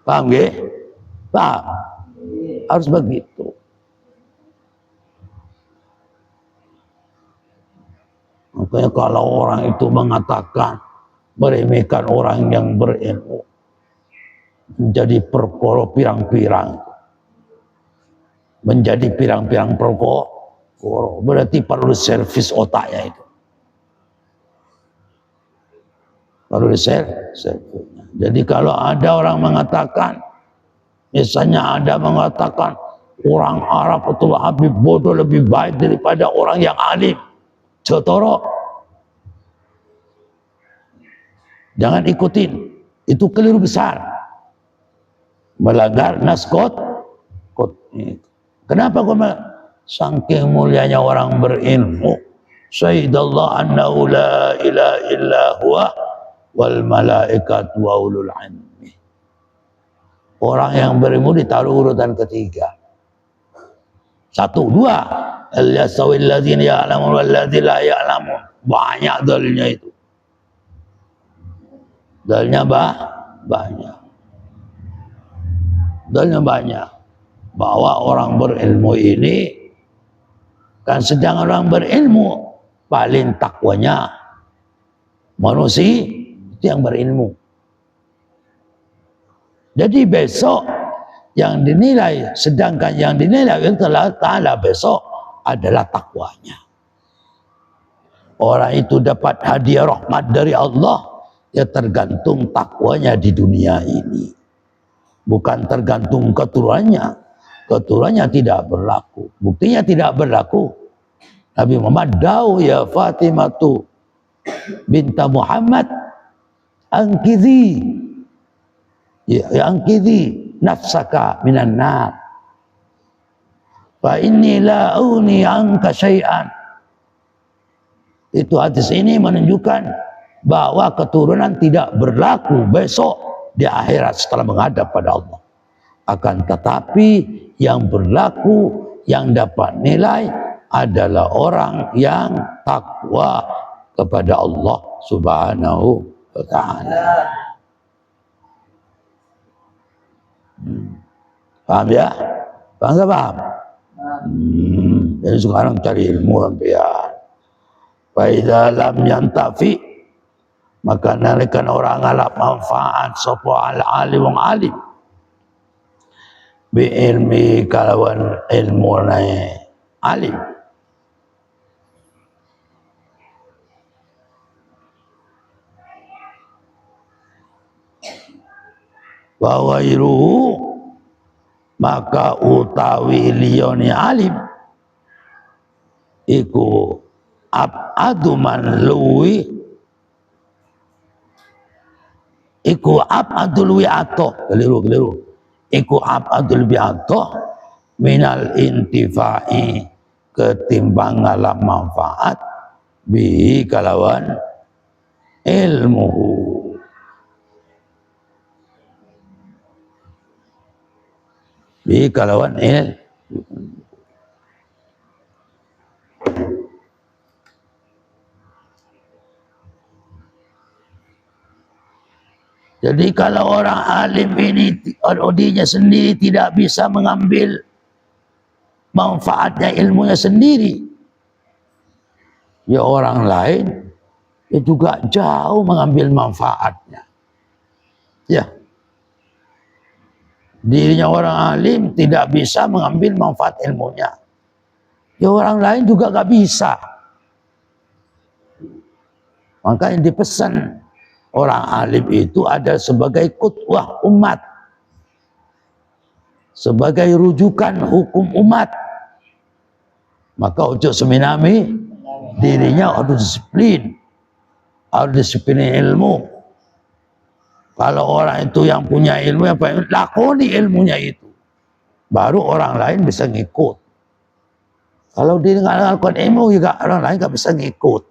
Paham nggih? Paham? Harus begitu. Makanya kalau orang itu mengatakan meremehkan orang yang berilmu, menjadi perkara pirang-pirang. menjadi pirang-pirang perkara, berarti perlu servis otaknya itu. Perlu servis. Jadi kalau ada orang mengatakan, misalnya ada mengatakan orang Arab atau Habib bodoh lebih baik daripada orang yang alim, cetoro, jangan ikutin, itu keliru besar, melanggar naskot. Kenapa kau saking mulianya orang berilmu, syahidallah annahu la ilaha illa huwa wal malaikatu wa ulul ilmi. Orang yang berilmu ditaruh urutan ketiga. 1, 2, al yasawil ladzina ya'lamun wal ladzina la ya'lamun. Banyak dalilnya itu. Dalilnya banyak. Dalilnya banyak. Bahwa orang berilmu ini kan, sedang orang berilmu paling takwanya manusia itu yang berilmu. Jadi besok yang dinilai, sedangkan yang dinilai Allah Ta'ala besok adalah takwanya. Orang itu dapat hadiah rahmat dari Allah, ya tergantung takwanya di dunia ini, bukan tergantung keturunannya. Keturunannya tidak berlaku. Buktinya tidak berlaku. Nabi Muhammad da'u ya Fatimatu binta Muhammad angkidhi, ya angkidhi nafsaka minan nar fa inni la uni anka syai'an. Itu hadis ini menunjukkan bahwa keturunan tidak berlaku besok di akhirat setelah menghadap pada Allah. Akan tetapi yang berlaku, yang dapat nilai adalah orang yang takwa kepada Allah Subhanahu wa ta'ala. Paham ya? Paham gak paham? Jadi sekarang cari ilmu sampean. Faidha lam yantafi, maka nalikan orang ngalap manfaat sapa al-alim wong alim bi ilmi kalawan ilmu alim. Wa ghairuhu, maka utawi liyane alim iku abadu man luwi, iku abadul wi'atoh, keliru, iku abadul wi'atoh minal intifa'i, ketimbang ngalam manfaat bihi kalawan ilmu. Bihi kalawan ilmu. Jadi kalau orang alim ini dirinya sendiri tidak bisa mengambil manfaatnya ilmunya sendiri, ya orang lain ya juga jauh mengambil manfaatnya. Ya, dirinya orang alim tidak bisa mengambil manfaat ilmunya, ya orang lain juga gak bisa. Maka yang dipesan orang alim itu ada sebagai qudwah umat, sebagai rujukan hukum umat. Maka ojo seminami dirinya harus disiplin ilmu. Kalau orang itu yang punya ilmu, yang lakoni ilmunya itu, baru orang lain bisa ngikut. Kalau dia nggak lakukan ilmu, juga orang lain nggak bisa ngikut,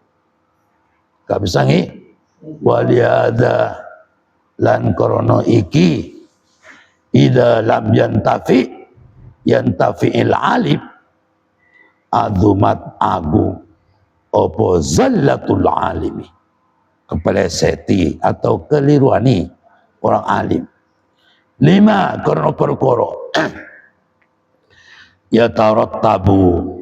nggak bisa ngikut. Waliyada lan korono iki ida lam yantafi il alim azumat agung opo zallatul alimi, kepeleseti atau keliruani orang alim. 5 korono perkoro ya tarot tabu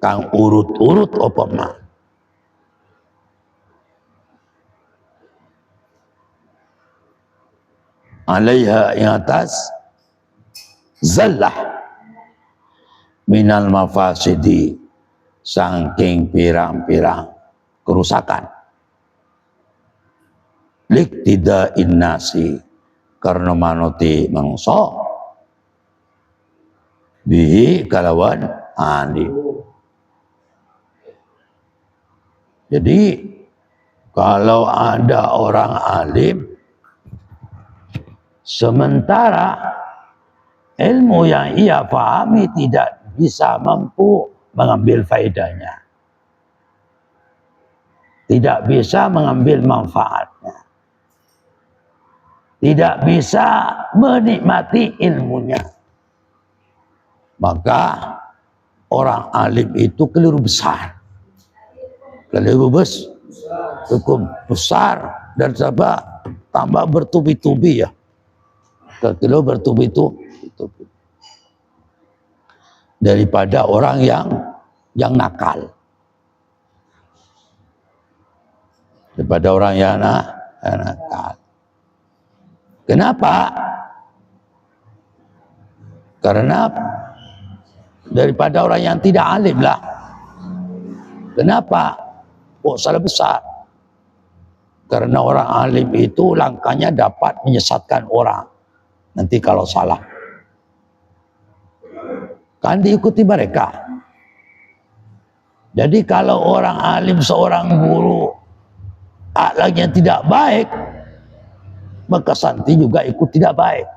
kang urut-urut apa mah alaiha yang atas zallah minal mafasidi saking pirang-pirang kerusakan liktida innasi karena manuti mangsa bihi kalawan alim. Jadi kalau ada orang alim sementara ilmu yang ia pahami tidak bisa mampu mengambil faedahnya, tidak bisa mengambil manfaatnya, tidak bisa menikmati ilmunya, maka orang alim itu keliru besar. Keliru cukup besar dan tambah bertubi-tubi ya. Keliru bertubi-tubi daripada orang yang nakal. Daripada orang yang nakal. Kenapa? Karena daripada orang yang tidak alim lah. Kenapa? Kok salah besar? Karena orang alim itu langkahnya dapat menyesatkan orang. Nanti kalau salah, kan diikuti mereka. Jadi kalau orang alim seorang guru akhlaknya tidak baik, maka santri juga ikut tidak baik.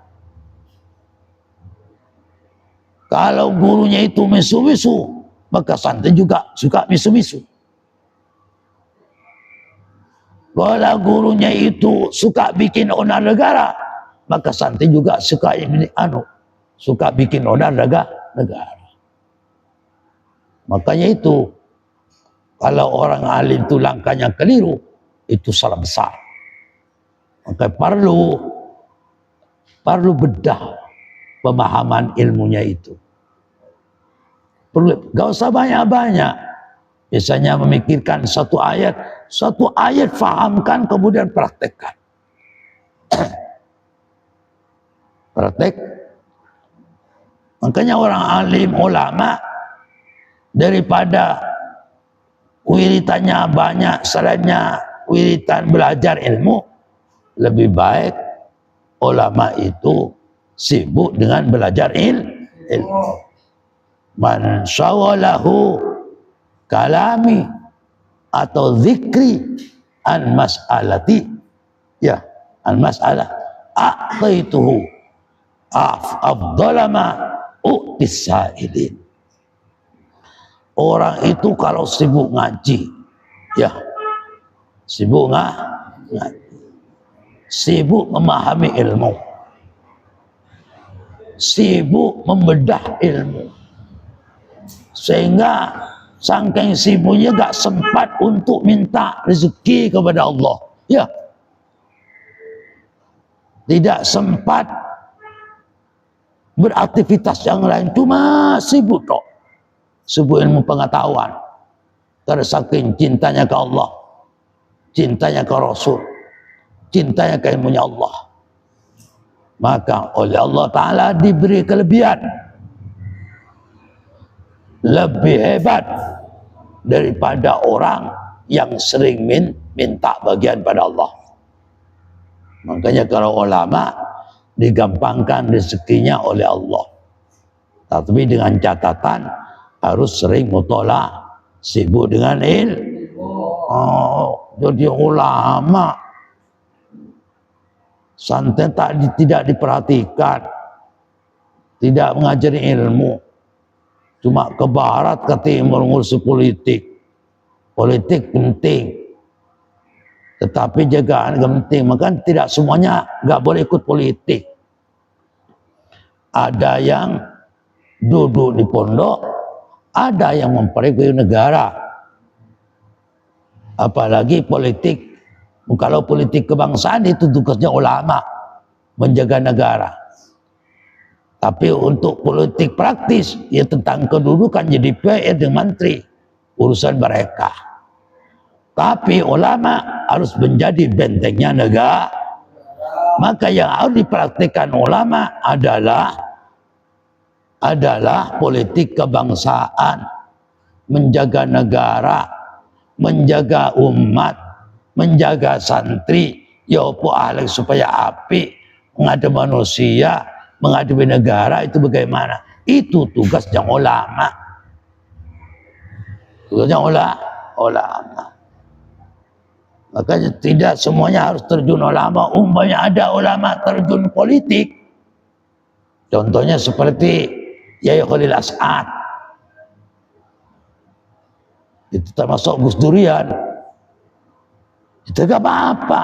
Kalau gurunya itu misu-misu, maka santri juga suka misu-misu. Kalau gurunya itu suka bikin onar negara, maka santri juga suka bikin onar negara. Makanya itu, kalau orang alim itu langkahnya keliru, itu salah besar. Maka perlu bedah pemahaman ilmunya itu. Gak usah banyak-banyak. Biasanya memikirkan satu ayat fahamkan kemudian praktekkan. Praktek. Makanya orang alim ulama daripada wiritannya banyak, selainnya wiritan belajar ilmu, lebih baik ulama itu sibuk dengan belajar ilmu. Man syawalahu kalami atau zikri an mas'alati, ya, an mas'alah a'taituhu afdalama u'tis sa'ilin. Orang itu kalau sibuk ngaji, ya, sibuk ngaji, sibuk memahami ilmu, sibuk membedah ilmu, sehingga saking sibuknya gak sempat untuk minta rezeki kepada Allah, ya, tidak sempat beraktivitas yang lain, cuma sibuk tok, sibuk ilmu pengetahuan. Karena saking cintanya ke Allah, cintanya ke Rasul, cintanya ke ilmunya Allah, maka oleh Allah Ta'ala diberi kelebihan lebih hebat daripada orang yang sering minta bagian pada Allah. Makanya kalau ulama digampangkan rezekinya oleh Allah, tapi dengan catatan harus sering mutolak, sibuk dengan ilmu. Jadi ulama santai tidak diperhatikan, tidak mengajari ilmu, cuma ke barat ke timur ngurus politik. Politik penting, tetapi jagaan penting. Maka tidak semuanya nggak boleh ikut politik. Ada yang duduk di pondok, ada yang memperbaiki negara. Apalagi politik, kalau politik kebangsaan itu tugasnya ulama menjaga negara. Tapi untuk politik praktis, ya tentang kedudukan jadi PR dan menteri, urusan mereka. Tapi ulama harus menjadi bentengnya negara. Maka yang harus dipraktikkan ulama adalah politik kebangsaan, menjaga negara, menjaga umat, menjaga santri, ya apa ahli supaya api, menghadapi manusia, menghadapi negara itu bagaimana? Itu tugasnya ulama. Tugasnya ulama. Makanya tidak semuanya harus terjun ulama. Umpamanya ada ulama terjun politik. Contohnya seperti Yai Khalil As'ad. Itu termasuk Gus Durian. Itu gak apa-apa.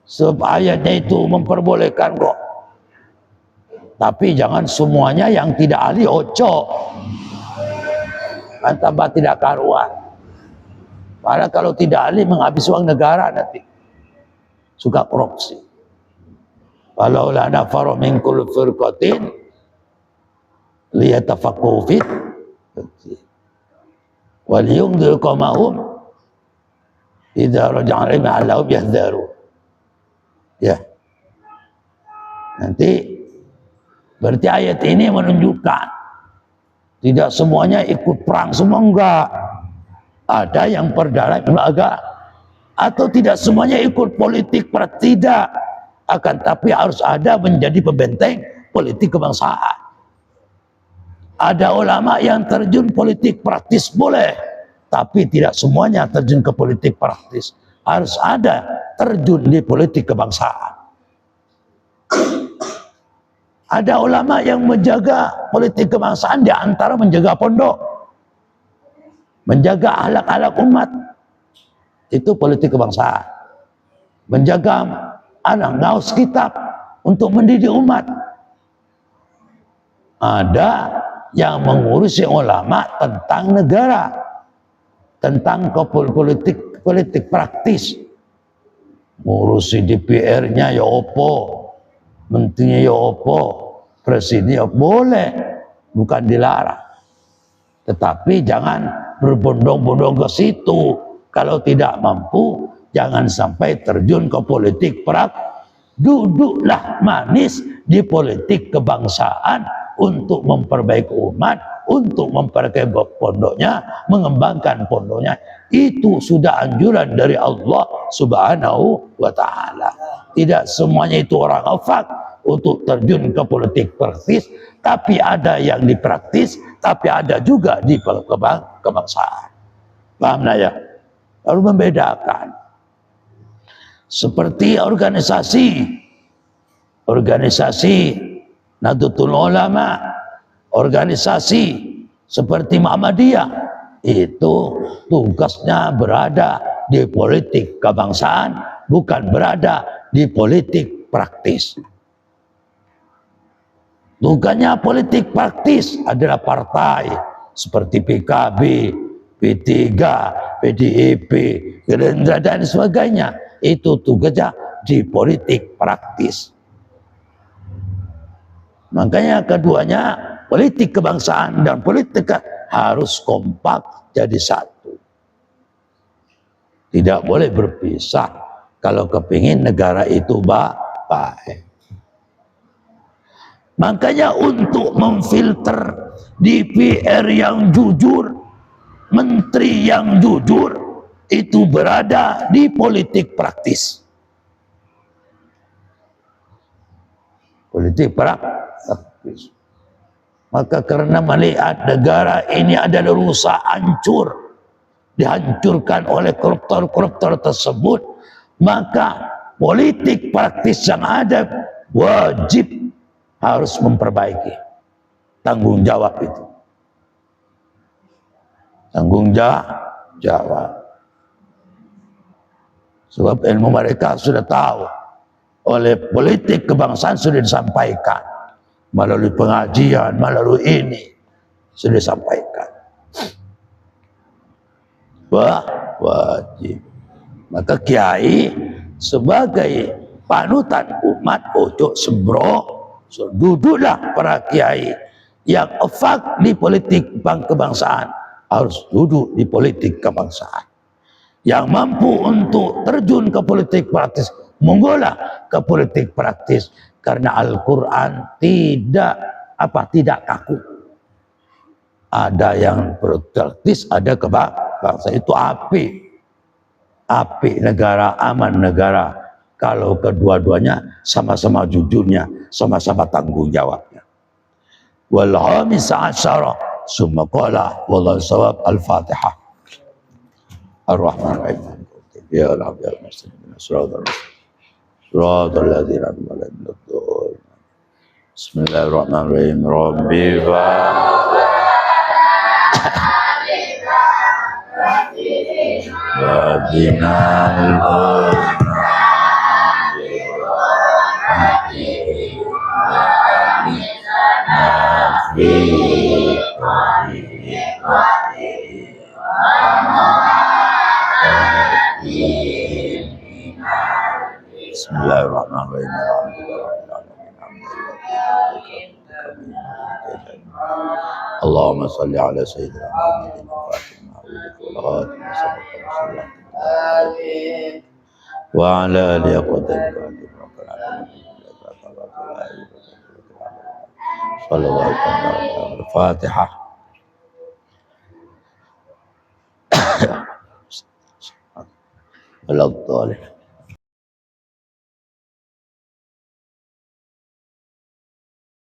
Sebab ayatnya itu memperbolehkan kok. Tapi jangan semuanya yang tidak ahli oco. Kan tambah tidak karuan. Padahal kalau tidak ahli menghabis uang negara nanti. Suka korupsi. Walau la nafaru min kulli firqatin liyatafaqahu fit wal yunziru qawmahum idza raja'a ilaihim la'allahum yahdharun. Ya. Nanti berarti ayat ini menunjukkan tidak semuanya ikut perang, semua enggak. Ada yang berdarah agak, atau tidak semuanya ikut politik, tidak. Akan tapi harus ada menjadi pembenteng politik kebangsaan. Ada ulama yang terjun politik praktis boleh, tapi tidak semuanya terjun ke politik praktis. Harus ada terjun di politik kebangsaan. Ada ulama yang menjaga politik kebangsaan, di antara menjaga pondok, menjaga akhlak-akhlak umat, itu politik kebangsaan. Menjaga anak ngaus kitab untuk mendidik umat. Ada yang mengurusi ulama tentang negara, tentang politik praktis, ngurusi DPR-nya ya opo, menterinya ya opo, presiden ya boleh, bukan dilarang. Tetapi jangan berbondong-bondong ke situ. Kalau tidak mampu, jangan sampai terjun ke politik duduklah manis di politik kebangsaan untuk memperbaiki umat, untuk memperbaiki pondoknya, mengembangkan pondoknya. Itu sudah anjuran dari Allah Subhanahu wa Ta'ala. Tidak semuanya itu orang hafal untuk terjun ke politik praktis, tapi ada yang dipraktis, tapi ada juga di kebangsaan. Paham ya? Harus membedakan. Seperti organisasi Nahdlatul Ulama, organisasi seperti Muhammadiyah, itu tugasnya berada di politik kebangsaan, bukan berada di politik praktis. Tugasnya politik praktis adalah partai seperti PKB, P3, PDIP, Gerindra dan sebagainya. Itu tugasnya di politik praktis. Makanya keduanya, politik kebangsaan dan politik harus kompak jadi satu. Tidak boleh berpisah kalau kepingin negara itu baik. Makanya untuk memfilter DPR yang jujur, menteri yang jujur, itu berada di politik praktis. Politik praktis. Maka karena melihat negara ini adalah rusak, hancur, dihancurkan oleh koruptor-koruptor tersebut, maka politik praktis yang ada wajib harus memperbaiki. Tanggung jawab itu. Tanggung jawab. Sebab ilmu mereka sudah tahu. Oleh politik kebangsaan sudah disampaikan. Melalui pengajian, melalui ini. Sudah disampaikan. Wajib. Maka kiai sebagai panutan umat ojo sembro. So, duduklah para kiai yang efak di politik kebangsaan harus duduk di politik kebangsaan. Yang mampu untuk terjun ke politik praktis Monggolah ke politik praktis karena Al-Quran tidak kaku. Ada yang praktis, ada bangsa itu api negara, aman negara. Kalau kedua-duanya sama-sama jujurnya, sama-sama tanggung jawabnya. Wal khamis asyara summa qala wallahu sawab al-Fatihah. Ar-Rahman Ar-Rahim. Ya Rabbi al-Muslimin. Suratul ladzina an'amta alaihim. Bismillahirrahmanirrahim. Rabbi Rabbina Allahumma salli ala sayyidina Muhammadin wa ala alihi sallallahu alaihi wasallam. Al-Fatihah. Al-Fatihah.